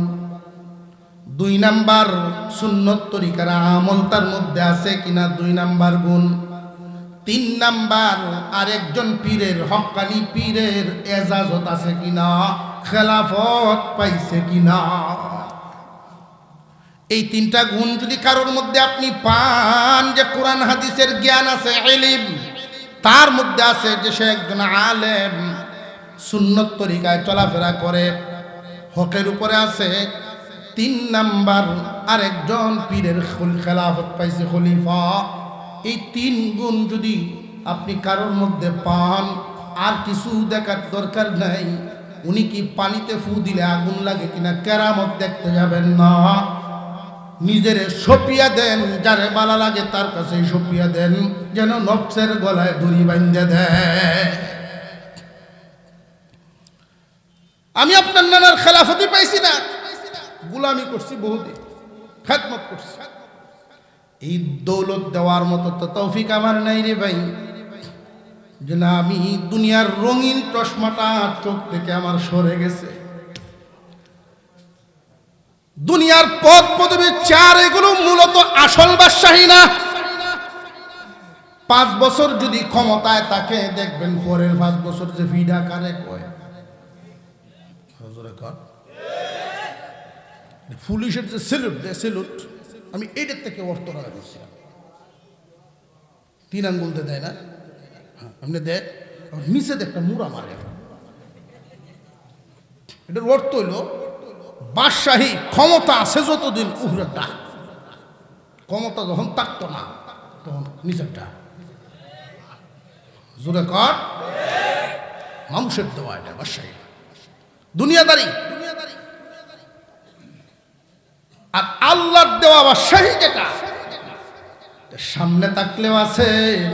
2 নাম্বার সুন্নত তরিকার আমল তার মধ্যে আছে কিনা, 2 নাম্বার গুণ। 3 নাম্বার আরেকজন পীরের, হক্কানি পীরের এজাজত আছে কিনা, খেলাফত পাইছে কিনা। এই 3টা গুণ যদি কারোর মধ্যে আপনি পান, যে কোরআন হাদিসের জ্ঞান আছে, ইলম তার মধ্যে আছে, যে সে একজন আলেম, সুন্নত তরিকায় চলাফেরা করে, হকের উপরে আছে। 3 নাম্বার আরেকজন পীরের খেলাফত পাইছে, খলিফা। এই 3 গুণ যদি আপনি কারোর মধ্যে পান, আর কিছু দেখার দরকার নাই। উনি কি পানিতে ফু দিলে আগুন লাগে কিনা কেরামত দেখতে যাবেন না। নিজের সপিয়া দেন, যারে বালা লাগে তার কাছে সপিয়া দেন, যেন নফসের গলায় দড়ি বাঁধে দেয়। আমি আপনার নানার খেলাফতি পাইছি না, গুলামি করছি, বহুদিন খেদমত করছি। এই দৌলত দেওয়ার মতো তো তৌফিক আমার নাই রে ভাই, যে না আমি দুনিয়ার রঙিন চশমাটা চোখ থেকে আমার সরে গেছে। দুনিয়ার পদ পদবী চার, এগুলো মূলত আসল বাদশাহী না। 5 বছর যদি ক্ষমতায় থাকে, দেখবেন পরের 5 বছর যে ভিডা কারে কয়, পুলিশের যে সেলুট দেয়, সেলুট আমি এইটার থেকে অর্থ রাখা দিচ্ছিলাম। 3 আঙ্গুল দেয় না, এমনি দেয়, নিচে একটা মুড়া মারে। এটার অর্থ হইল বাদশাহী ক্ষমতা আছে যতদিন উহরে ডাক, ক্ষমতা যখন থাকতো না তখন নিচেরটা জোরে কর। মানুষের দেওয়া এটা বাদশাহী, দুনিয়াদারি। আর আল্লাহর দেওয়া বাদশাহী যেটা, সামনে থাকলেও আছে,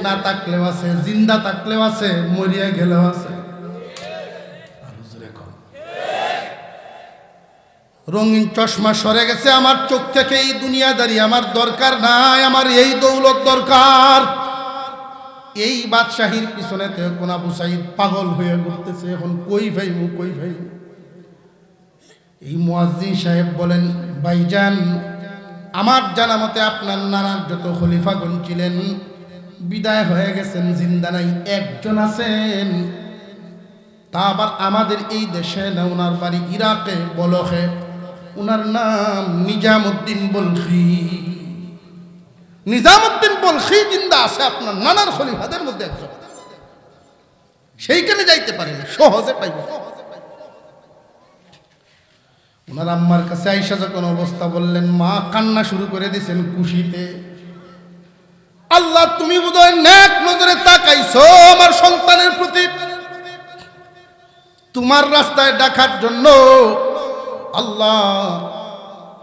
না থাকলেও আছে, জিন্দা থাকলেও আছে, মরিয়া গেলেও আছে। রঙিন চশমা সরে গেছে আমার চোখ থেকে, এই দুনিয়াদারি আমার দরকার নাই, আমার এই দৌলত দরকার। এই বাদশাহীর পিছনে কোন আবু সাঈদ পাগল হয়ে ঘুরতেছে, এখন কই ভাইমু, কই ভাইমু। এই মুয়াজ্জিন সাহেব বলেন, ভাইজান আমার জানা মতে আপনার নানার যত খলিফাগণ ছিলেন বিদায় হয়ে গেছেন, জিন্দা নাই, একজন আছেন তা আবার আমাদের এই দেশে না, ওনার বাড়ি ইরাকে বলখে, ওনার নাম নিজামুদ্দিন বলখি। নিজামুদ্দিন বলখি জিন্দা আছে, আপনার নানার খলিফাদের মধ্যে একজন। সেইখানে যাইতে পারেন, সহজে পাইব। ওনার আম্মার কাছে আইসা যখন অবস্থা বললেন, মা কান্না শুরু করে দিয়েছেন খুশিতে। আল্লাহ, তুমি বোধহয় নেক নজরে তাকাইছো আমার সন্তানের প্রতি, তোমার রাস্তায় ডাকার জন্য। আল্লাহ,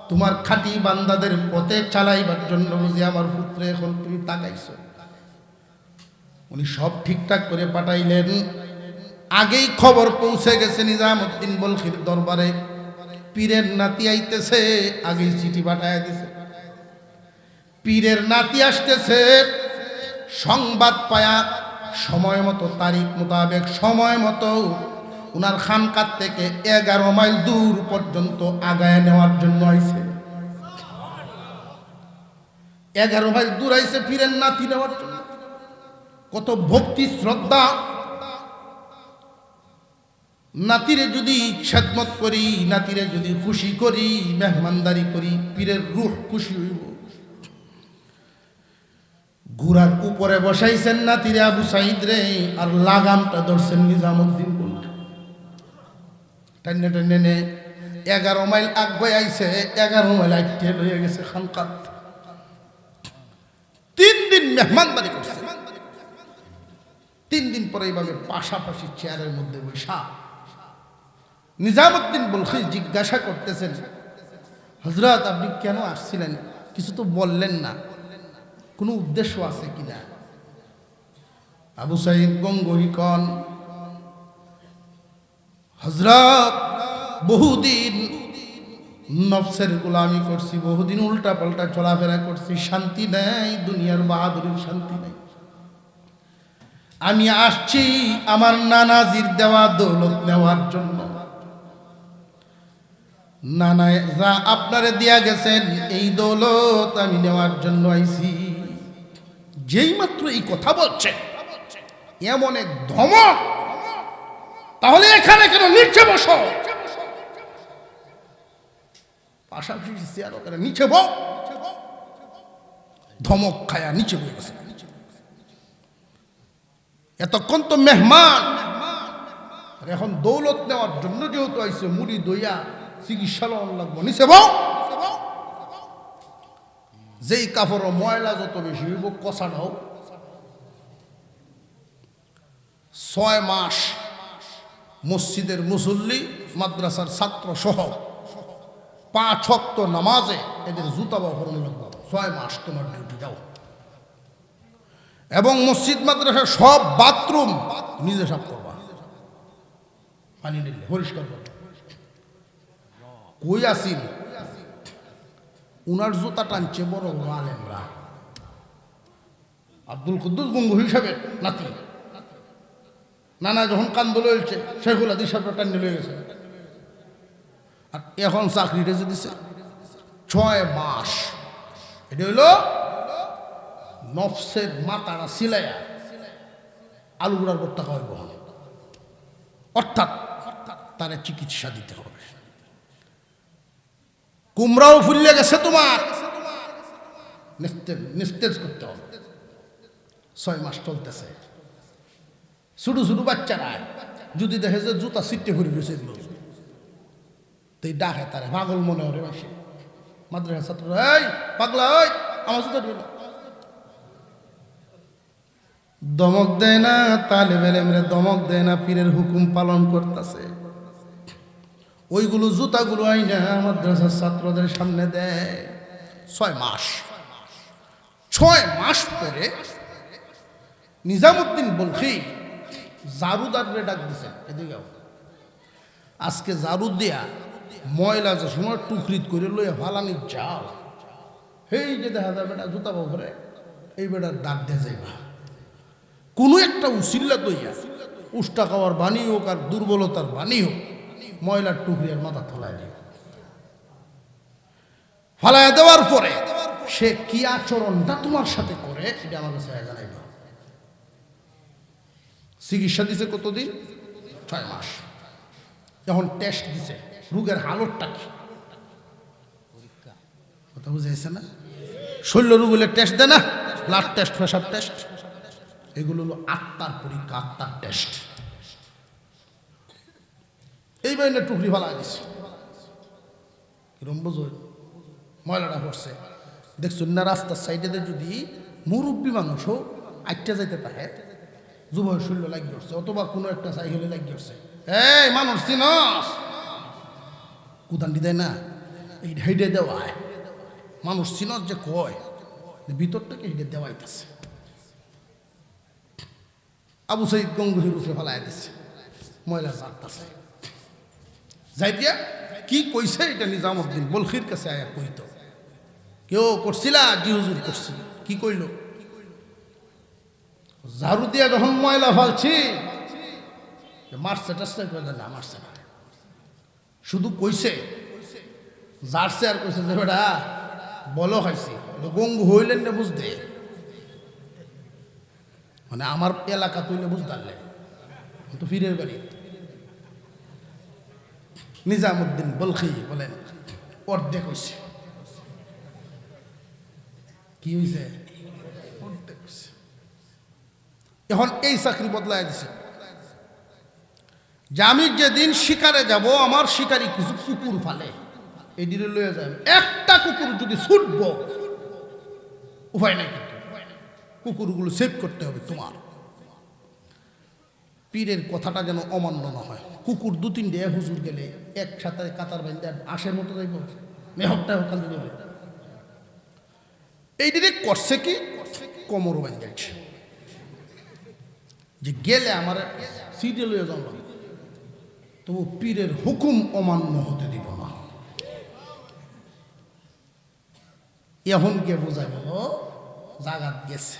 তোমার খাঁটি বান্দাদের পথে চালাইবার জন্য বুঝি আমার পুত্র এখন তুমি তাকাইছো। উনি সব ঠিকঠাক করে পাঠাইলেন। আগেই খবর পৌঁছে গেছে নিজামুদ্দিন বলখির দরবারে, পীরের নাতি আইতেছে। আগেই চিঠি পাঠায় দিছে, পীরের নাতি আসতেছে। সংবাদ পায়া সময় মতো, তারিখ মোতাবেক সময় মতো উনার খানকার থেকে 11 মাইল দূর পর্যন্ত আগায় নেওয়ার জন্য আইছে। 11 মাইল দূর আইছে পীরের নাতি নেওয়ার জন্য। কত ভক্তি শ্রদ্ধা! নাতিরে যদি খেদমত করি, নাতিরে যদি খুশি করি, মেহমানদারি করি, পীরের রূহ খুশি হইব। ঘোড়ার উপরে বসাইছেন নাতিরে আবু সাইদ রে, আর লাগামটা ধরছেন নিজামুদ্দিন বলখি। টাইনে টাইনে নে 11 মাইল আগে আইছে, 11 মাইল আইতে লয়ে গেছে খানকাত। 3 দিন মেহমানদারি করছে। 3 দিন পরে এইভাবে পাশাপাশি চেয়ারের মধ্যে বসা নিজামুদ্দিন বলখি জিজ্ঞাসা করতেছেন, হযরত আপনি কেন আসছিলেন? কিছু তো বললেন না, কোনো উদ্দেশ্য আছে কিনা? আবু সাইদ গঙ্গোহী কন, হযরত বহুদিন নফসের গোলামি করছি, বহুদিন উল্টা পাল্টা চলাফেরা করছি, শান্তি নেই, দুনিয়ার বাহাদুরির শান্তি নেই। আমি আসছি আমার নানাজির দেওয়া দৌলত নেওয়ার জন্য। নানা যা আপনারে দিয়া গেছেন এই দৌলত আমি নেওয়ার জন্য আইছি। যেই মাত্র এই কথা বলছে, এমন এক ধমক, তাহলে এখানে কেন? নিচে বসো। পাশাপাশি চেয়ার ওখানে, নিচে বস। ধমক খায়া নিচে বসে গেছে। এতক্ষণ তো মেহমান, আর এখন দৌলত নেওয়ার জন্য যেহেতু আইছে, মুড়ি দইয়া চিকিৎসা লাগবো, নিচে বস। যেই কাপড় ময়লা যত বেশি হইব, কষাটাও। 6 মাস মসজিদের মুসল্লি, মাদ্রাসার ছাত্র সহ 5 ওয়াক্ত নামাজে এদের জুতা বহরণ লাগবে। 6 মাস তোমার ডিউটি দাও। এবং মসজিদ মাদ্রাসার সব বাথরুম নিজে সাফ করবা, পানি নিলে পরিষ্কার করবা। কই আসিল উনার জুতা টানছে বড় আলেমরা। আব্দুল কুদ্দুস গঙ্গোহী হিসাবে নাতি, নানা যখন কান্দল হয়েছে, শেখুল হাদিস সাহেব টান্ডে লয়ে গেছে। আর এখন চাকরিটা যে দিছে 6 মাস। এটা হইল নফসের মাথাটা সিলাইয়া আলুগুড়ার ভর্তা খাওয়াইব, অর্থাৎ তার চিকিৎসা দিতে হবে। কুমড়াও ফুললে গেছে তোমার, নিস্তেজ করতে হবে। 6 মাস চলতেছে। ছোট ছোট বাচ্চারা যদি দেখে যে জুতা ছিটে ঘুরে গেছে, তুই ডাকে তারে পাগল মনে হরে মাসে। মাদ্রাসা ছাত্র, এই পাগলা, ওই আমার জুতা দিবে না। দমক দেয় না, তালেবে এলেমরে দমক দেয় না, পীরের হুকুম পালন করতেছে। ওইগুলো জুতাগুলো আইনা মাদ্রাসার ছাত্রদের সামনে দেয়। 6 মাস। 6 মাস পরে নিজামুদ্দিন বলখি জারুদারে ডাক দিছে, এদিকে আজকে জারু দিয়া ময়লা যে সময় টুকরিত করে লইয়া ফালানি যাও, এই যে দেখা যায় বেটা জুতা বহরে, এই বেটার ডাক দিয়ে যাইবা। কোনো একটা উসিল্লা দইয়া, উষ্টা খাওয়ার বাণী হোক আর দুর্বলতার বাণী হোক, ময়লার টুকরি আর মাথা ফেলায় দিই। ফালাইয়া দেওয়ার পরে সে কি আচরণটা তোমার সাথে করে, এটা আমার কাছে জানাইবা। চিকিৎসা দিছে কতদিন? 6 মাস। যখন টেস্ট দিছে রোগের হালতটা কি কথা বুঝাইছে না? শরীর রোগ হলে টেস্ট দেয় না, ব্লাড টেস্ট, প্রেশার টেস্ট, এগুলো হলো আত্মার পরীক্ষা, আত্মার টেস্ট। এই বাইনে টুকরি ফালা দিছে, কিরম বুঝো ময়লাটা পড়ছে। দেখছুন না রাস্তার সাইডে যদি মুরব্বী মানুষও আটটা যাইতে পারে, যুবক শৈল্য লাগিয়ে উঠছে, অথবা কোনো একটা সাইকেলে লাগিয়ে উঠছে, এই মানুষ চিনস কুদান্ডি দেয় না, এই হেডে দেওয়ায় মানুষ চিনস যে কয় ভিতরটাকে হেডে দেওয়াইতেছে। আবু সাইদ গঙ্গুহির রূপে ফেলায় দিচ্ছে, ময়লা চারটাছে যাই দিয়া কি কইছে এটা নিজামুদ্দিন বলখির কাছে আয়া কইতো। কেউ করছিলা? জি হুজুর করছি। কি কইল? ঝাড়ু দিয়া যখন ময়লা ফালছি মারছে টাসছে না, মারছে না, শুধু কইছে জারছে আর কইছে যে বেটা বলো খাইছি, গঙ্গু হইলেন না বুঝতে, মানে আমার এলাকা তৈলে বুঝতে তো ফিরের বাড়ি। নিজামুদ্দিন বলখি বলেন অর্ধেক হইছে। কি হইছে? অর্ধেক হইছে। এখন এই চাকরি বদলায় দিছে যে আমি যেদিন শিকারে যাব আমার শিকারি কিছু কুকুর ফালে, এই দিনে লয়ে যাবে, একটা কুকুর যদি ছুটব উপায় নাই, কিন্তু কুকুরগুলো সেভ করতে হবে তোমার। পীরের কথাটা যেন অমান্য না হয়। কুকুর 2-3 হুজুর গেলে একসাথে কাতার বাইন্দা আশের মতো যাইব, মেহকটা ওখান থেকে এই দিনে করছে কি কোমর বাইন্দাছে যে গেলে আমার সিটে লয়ে যাব, তবু পীরের হুকুম অমান্য হতে দিব না। এখন কে বোঝায় বলো জাগাত গেছে,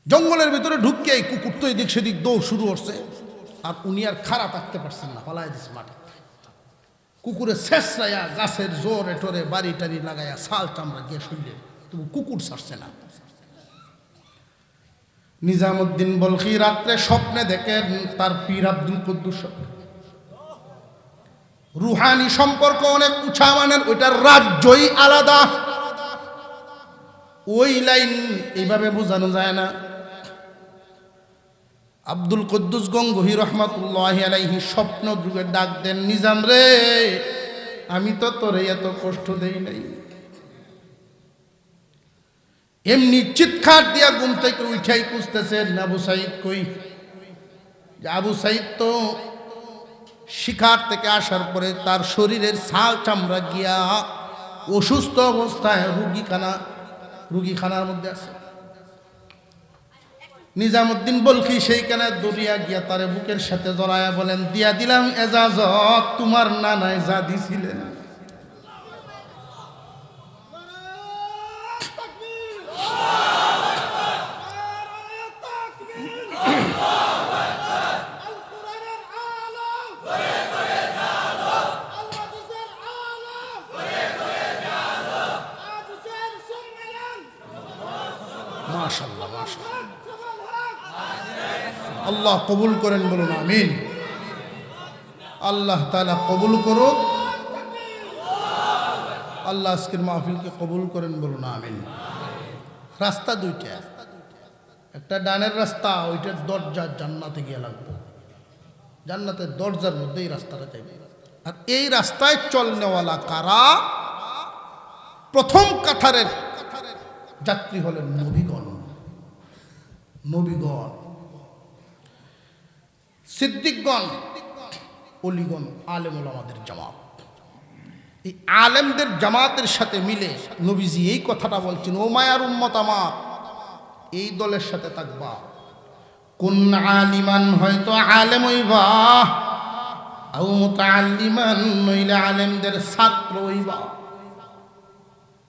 জঙ্গলের ভিতরে ঢুকে এই কুকুর তো এদিক সেদিক দৌড় শুরু করছে, আর উনি আর খারাপ থাকতে পারছেন না, পালাই দিচ্ছে মাঠে। কুকুরে শেষরাইয়া গাছের জোরে টোরে বাড়ি টাড়ি লাগাইয়া শাল চামড়া গিয়ে শুনলে, তবু কুকুর ছাড়ছে না। নিজামুদ্দিন বলখি রাত্রে স্বপ্নে দেখেন তার পীর আব্দুল কুদ্দুস, রুহানি সম্পর্ক অনেক উঁচা মানের, ওইটার রাজ্যই আলাদা। ওই লাইন এইভাবে বোঝানো যায় না। আব্দুল কুদ্দুস গঙ্গোহী রহমাতুল্লাহি আলাইহি স্বপ্ন যুগে ডাক দেন, নিজাম রে আমি তো তোরে এত কষ্ট দেই নাই। এমনি চিৎকার দিয়া ঘুম থেকে উঠাই খুঁজতেছেন আবু সাইদ কই। আবু সাইদ তো শিকার থেকে আসার পরে তার শরীরের ছাল চামড়া গিয়া অসুস্থ অবস্থায় রুগীখানার মধ্যে আছে। নিজামুদ্দিন বলখি সেইখানে দৌড়িয়া গিয়া তারে বুকের সাথে জড়ায়া বলেন, দিয়া দিলাম এজাজত, তোমার নানায় যা দিছিলেন। মাশাআল্লাহ, মাশাআল্লাহ, আল্লাহ কবুল করেন, বলুন আমিন। আল্লাহ তাআলা কবুল করুক, আল্লাহ আজকের মাহফিলকে কবুল করেন, বলুন আমিন। রাস্তা দুইটা, একটা ডানের রাস্তা, ওইটার দরজা জান্নাতে গিয়ে লাগবে, জান্নাতের দরজার মধ্যে এই রাস্তাটা যাইবে। আর এই রাস্তায় চলনেওয়ালা কারা? প্রথম কাতারের যাত্রী হলেন নবীগণ, নবীগণ, সিদ্দিকগণ, ওলিগণ, আলেম ওলামাদের জামাত। এই আলেমদের জামাতের সাথে মিলে নবীজি এই কথাটা বলছেন, ও মায়ার উম্মত আমার, এই দলের সাথে থাকবা। কোন আলিমান, হয়তো আলেম হইবা, আও মুতাআল্লিমান, নইলে আলেমদের ছাত্র হইবা।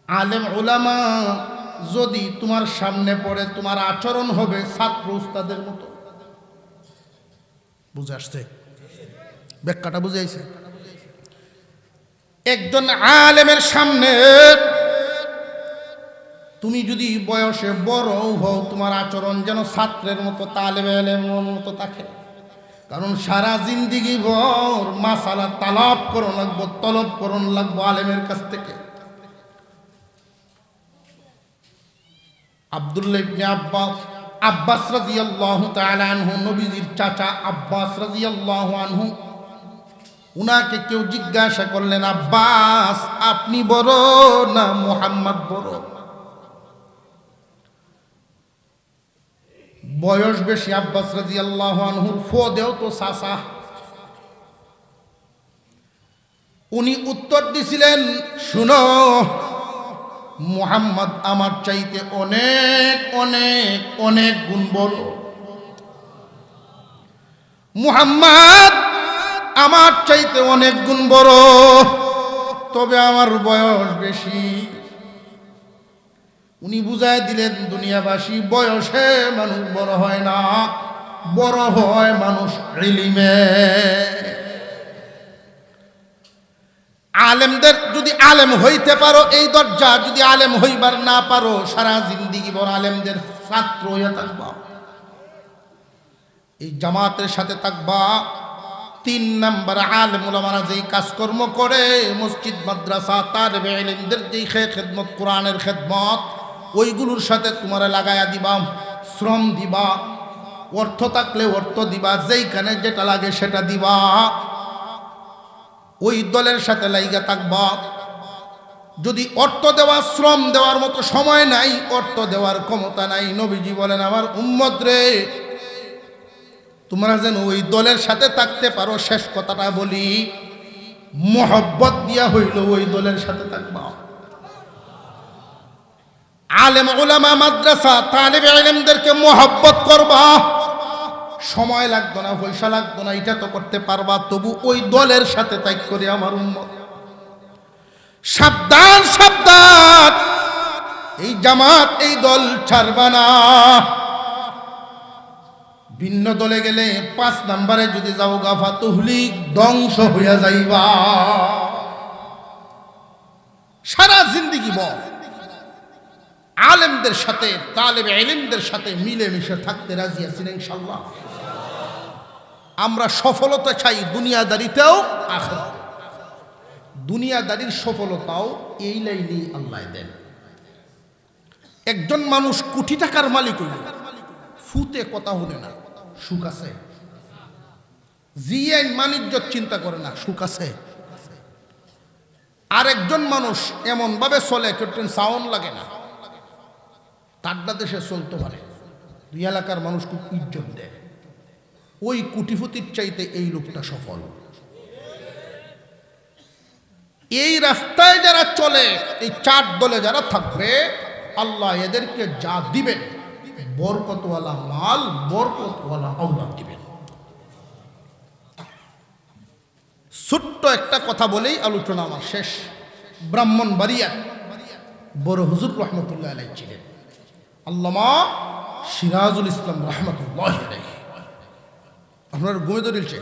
আলেম ওলামা যদি তোমার সামনে পড়ে, তোমার আচরণ হবে ছাত্র উস্তাদের মতো। বুঝে আসছে? ব্যাখ্যাটা বুঝাইছে? একজন আলেমের সামনে তুমি যদি বয়সে বড় হও তোমার আচরণ যেন ছাত্রের মতো তালেবে ইলমের মতো থাকে। কারণ সারা জিন্দিগি ভর মাসালা তালাব করন লাগবো, তলব করন লাগবো আলেমের কাছ থেকে। আব্দুল্লাহ ইবনে আব্বাস রাদিয়াল্লাহু তাআলা আনহু, নবীজির চাচা আব্বাস রাদিয়াল্লাহু আনহু, উনাকে কেউ জিজ্ঞাসা করলেন, আব্বাস আপনি বড় না মুহাম্মদ বড়? বয়স বেশি আব্বাস রাদিয়াল্লাহু আনহুর, ফদেও তো চাচা। উনি উত্তর দিছিলেন, শুনো, মুহাম্মদ আমার চাইতে অনেক অনেক অনেক গুণ বড়। মুহাম্মদ আমার চাইতে অনেক গুণ বড়, তবে আমার বয়স বেশি। উনি বুঝায় দিলেন, দুনিয়াবাসী বয়সে মানুষ বড় হয় না, বড় হয় মানুষ ইলমে। আলেমদের যদি আলেম হইতে পারো, এই দরজা যদি আলেম হইবার না পারো, সারা জিন্দিগি বড় আলেমদের ছাত্র হইয়া থাকবা, এই জামাতের সাথে থাকবা। 3 নাম্বার, আলেম ওলামারা যেই কাজকর্ম করে, মসজিদ মাদ্রাসা তালেবে ইলমদের যেই খেদমত, কোরআনের খেদমত, ওইগুলোর সাথে তোমরা লাগাইয়া দিবা, শ্রম দিবা, অর্থ থাকলে অর্থ দিবা, যেইখানে যেটা লাগে সেটা দিবা, ওই দলের সাথে লাইগা থাকবা। যদি অর্থ দেওয়া, শ্রম দেওয়ার মতো সময় নাই, অর্থ দেওয়ার ক্ষমতা নাই, নবীজি বলেন, আমার উম্মত রে, তোমরা যেন ওই দলের সাথে থাকতে পারো। শেষ কথাটা বলি, মোহব্বত দিয়া হইল ওই দলের সাথে থাকবা। আলেম উলামা মাদ্রাসা তালেবে ইলমদেরকে মোহব্বত করবা। সময় লাগতো না, পয়সা লাগতো না, এটা তো করতে পারবা, তবু ওই দলের সাথে তাই করে আমার উম্মত। সাবধান সাবধান, এই জামাত এই দল ছাড়বা না। ভিন্ন দলে গেলে 5 নম্বরে যদি যাও গাফা তুহলিক, ধ্বংস হইয়া যাইবা। সারা জিন্দিগি বল আলেমদের সাথে তালেবে ইলমদের সাথে মিলেমিশে থাকতে রাজি আছি না ইনশাআল্লাহ। আমরা সফলতা চাই দুনিয়াদারিতেও, আখিরাতেও। দুনিয়াদারির সফলতাও এই লাইনেই আল্লাহ দেন। একজন মানুষ কোটি টাকার মালিক হইল, ফুতে কথা হলে না, সুখ আছে? জিয়াইন বাণিজ্য চিন্তা করে না, সুখ আছে? আর একজন মানুষ এমন ভাবে চলে, কেউ সাউন্ড লাগে না, তাড্ডা দেশে চলতে পারে, 2 এলাকার মানুষ খুব ইজ্জত দেয়, ওই কোটিপতির চাইতে এই লোকটা সফল। এই রাস্তায় যারা চলে, এই 4 দলে যারা থাকবে, আল্লাহ এদেরকে যা দিবেন, বরকতওয়ালা মাল, বরকতওয়ালা আওলাদ দিবেন। ছোট্ট একটা কথা বলেই আলোচনা আমার শেষ। ব্রাহ্মণবাড়িয়া বড় হুজুর রহমতুল্লাহ আলাইহি ছিলেন, আল্লামা সিরাজুল ইসলাম রহমতুল্লাহ আলাইহি। আপনার ঘুমে ধরেছে,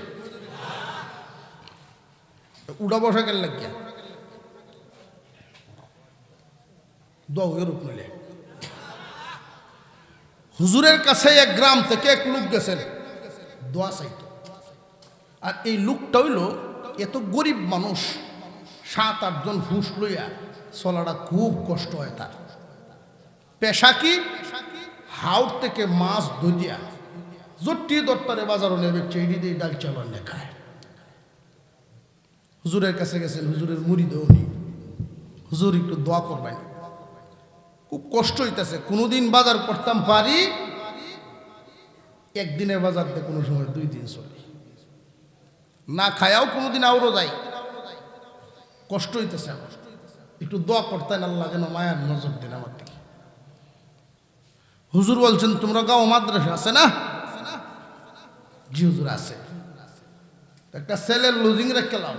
উড়া বসা গেল লাগিয়া দৌড় মিলে। হুজুরের কাছে এক গ্রাম থেকে এক লোক গেছেন দোয়া চাইত। আর এই লোকটা হইল এত গরিব মানুষ, 7-8 জন হুঁশ লইয়া চলাটা খুব কষ্ট হয় তার। পেশা কি? হাওড় থেকে মাছ ধরিয়া জটি দত্তারে বাজারও নেবে, চেড়ি দিয়ে ডাল চালান লেখায়। হুজুরের কাছে গেছেন, হুজুরের মুড়ি দেওনি, হুজুর একটু দোয়া করবেন, খুব কষ্ট হইতেছে। কোনোদিন বাজার করতাম পারি, একদিনের বাজার দিয়ে কোনো সময় 2 দিন চলি, না খায়াও কোনোদিন আউরও যাই, কষ্ট হইতেছে আমার, একটু দোয়া করতেন, আল্লাহ যেন মায়ার নজর দেন আমার দিকে। হুজুর বলছেন, তোমরা গাঁও মাদ্রাসা আছে না? জি হুজুর আছে। একটা ছেলের লুজিং রেখে লাও,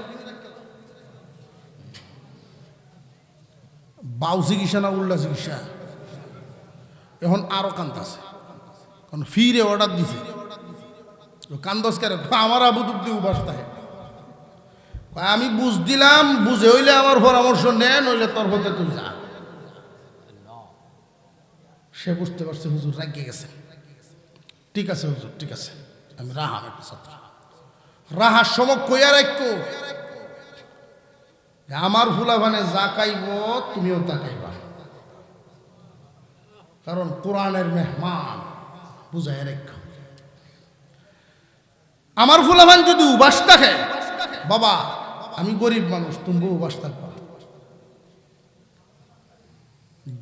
বাউ চিকিৎসা না উল্টা চিকিৎসা, এখন আরো কান্দাছে, কারণ ফিরে অর্ডার দিছে। কান্দস কেন? আমার আবু দুব্দি উপাস থাকে। আমি বুঝ দিলাম, বুঝে হইলে আমার পরামর্শ নেন, নইলে তোর হতে তুই যা। সে বুঝতে পারছে হুজুর রাগিয়ে গেছে। ঠিক আছে হুজুর, ঠিক আছে, আমি রাহাম একটা ছাত্র, রাহার সমক কইয়া রাখো, আমার ফুলাভানে যা কাইব তুমিও তা কাইবা, কারণ কোরআনের মেহমান, বুঝাই রাখো। আমার ফুলাভান যদি উবাস থাকে, বাবা আমি গরিব মানুষ, তুমি উবাস থাকবা।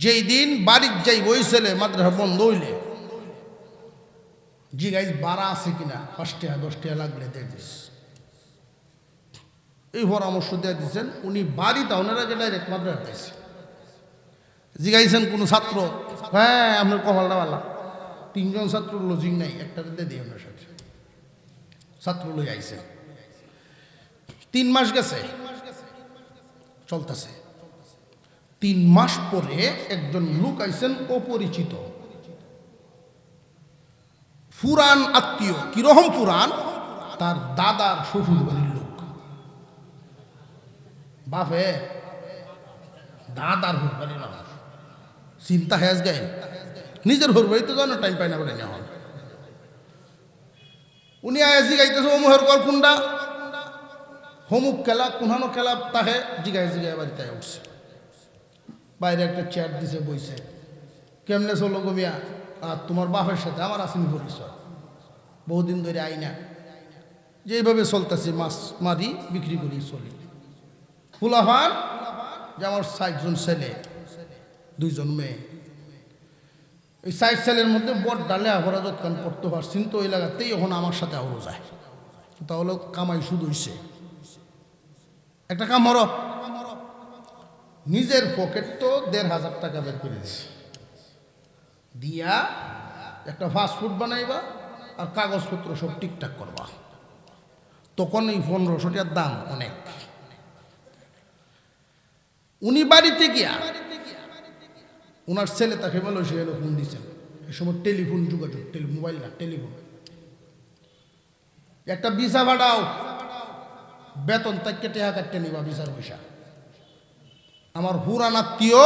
যেই দিন বাড়ির যাই ওই ছেলে মাদ্রাসা বন্ধ হইলে জিগাইজ বাড়া আছে কিনা, 5 টাকা 10 টাকা লাগলে দিয়ে দিস, এই পরামর্শ দিয়ে দিচ্ছেন উনি। বাড়িটা ওনার আগে ডাইরেক্ট মাদ্রাসা দিয়েছে। জিগাইছেন কোনো ছাত্র, হ্যাঁ আপনার কপালটা ভালো, 3 জন ছাত্র লজিং নাই, একটা দিয়ে দিই আপনার সাথে। ছাত্র লই আইছে, 3 মাস গেছে চলতেছে। 3 মাস পরে একজন লোক আইছেন অপরিচিত, পুরান আত্মীয়। কিরকম পুরান? তার দাদার শ্বশুর বাড়ির লোক, বাপে দাদার হুর বাড়ির মানুষ। চিন্তা হেজ গায়ে, নিজের হুর বাড়িতে যাওয়ার টাইম পায় না বলে নেওয়া। উনি আয়াজি গাইতেছে অমুহের কর কুন্ডা, হমুক খেলা কোনহানো খেলা, তাহে জিগায় জিগায় বাড়িতে উঠছে। বাইরে একটা চেয়ার দিছে, বইছে। কেমনে চলো গমিয়া? আর তোমার বাপের সাথে আমার আসেনি পরিচয়, বহুদিন ধরে আই না, যে এইভাবে চলতেছি, মাছ মারি বিক্রি করি চলি। ফুলাফান যে আমার 60 জন ছেলে, 2 জন মেয়ে। এই 60 ছেলের মধ্যে বট ডালে আহরা যৎকান করতে পারছেন তো ওই লাগাতেই এখন আমার সাথে আহরো যায়। তাহলে কামাই শুধু হইছে একটা কাম হর, নিজের পকেট তো 1500 টাকা বের করে দিছে, দিয়া একটা ফাস্টফুড বানাইবা আর কাগজপত্র সব ঠিকঠাক করবা। তখন এই 1500 টাকার দাম অনেক। উনি বাড়িতে গিয়া ওনার ছেলে তাকে বলো, সে এলো ফোন দিচ্ছেন। এই সময় টেলিফোন যোগাযোগ, মোবাইল না টেলিফোন। একটা ভিসা ভাড়াও, বেতন তাকে টেহা কাটতে নিবা ভিসার পয়সা। আমার হুরান আত্মীয়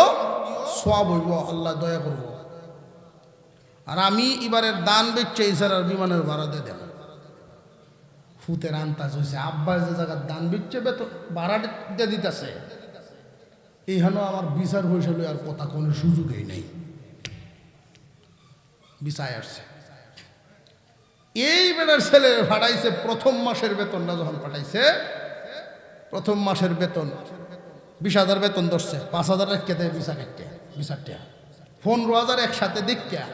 সব হইব, আল্লাহ দয়া করব। আর আমি এবারের দান বেচছে ইসারার বিমানের ভাড়া দিয়ে দেব। ফুতের আন্তাজ হয়েছে, আব্বা যে জায়গার দান বেচছে বেতন ভাড়া দিয়ে দিতেছে, এইখানেও আমার বিচার হয়েছিল আর কথা কোনো সুযোগই নেই। বিচার আসছে, এই বেটার ছেলে ভাড়াইছে। প্রথম মাসের বেতনটা যখন পাঠাইছে, প্রথম মাসের বেতন 20,000 বেতন ধরছে, 5,000 রেখে দেয় বিচার কাটতে, বিচারটা 15,000 একসাথে দেখা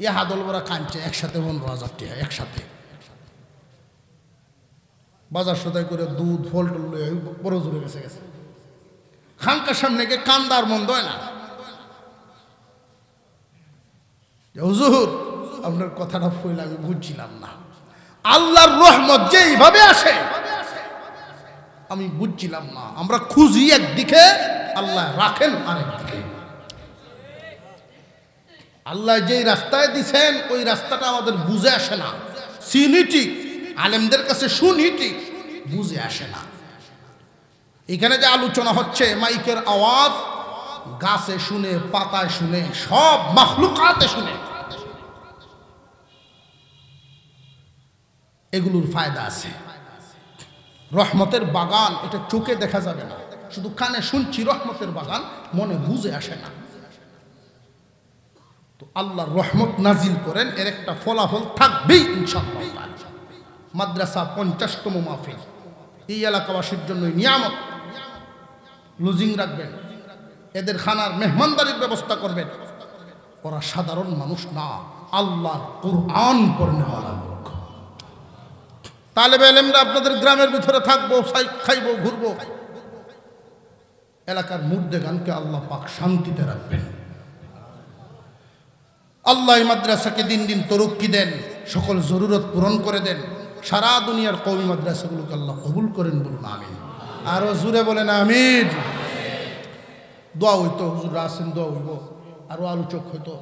ইয়ে হাদল বড়া কাঁদছে, একসাথে 15,000 টাকা একসাথে। বাজার সদাই করে দুধ ফল টল বড় জোরে গেছে গেছে। খানকার সামনে গিয়ে কান্দার মন হয় না, হুজুর আপনার কথাটা ফইলে আমি বুঝছিলাম না, আল্লাহর রহমত যেইভাবে আসে আমি বুঝছিলাম না। আমরা খুঁজি একদিকে, আল্লাহ রাখেন আরেকদিকে। আল্লাহ যেই রাস্তায় দিছেন ওই রাস্তাটা আমাদের বুঝে আসে না। চিনি ঠিক, আলেমদের কাছে শুনি ঠিক, বুঝে আসে না। এখানে যে আলোচনা হচ্ছে, মাইকের আওয়াজ গাছে শুনে, পাতায় শুনে, সব মাখলুকাতে শুনে, এগুলোর ফায়দা আছে। রহমতের বাগান এটা চোখে দেখা যাবে না, শুধু কানে শুনছি রহমতের বাগান, মনে বুঝে আসে না। তো আল্লাহর রহমত নাজিল করেন, এর একটা ফলাফল থাকবেই ইনশাআল্লাহ। মাদ্রাসা 50তম মাহফিল, এই এলাকাবাসীর জন্য নিয়ামত। লজিং রাখবেন, এদের খানার মেহমানদারির ব্যবস্থা করবেন। ওরা সাধারণ মানুষ না, আল্লাহর কুরআন পড়নেওয়ালা লোক। তালেবে ইলমরা আপনাদের গ্রামের ভিতরে থাকবো, খাইবো, ঘুরবো। এলাকার মুর্দেগানকে আল্লাহ পাক শান্তিতে রাখবেন। আল্লাহ এই মাদ্রাসাকে দিন দিন তরক্কি দেন, সকল জরুরত পূরণ করে দেন। সারা দুনিয়ার কওমি মাদ্রাসাগুলোকে আল্লাহ কবুল করেন, বলুন আমিন। আরো জুড়ে বলেন আমিন। দোয়া হইতো, হুজুর আসেন, দোয়া হইব। আরো আলোচক হইতো।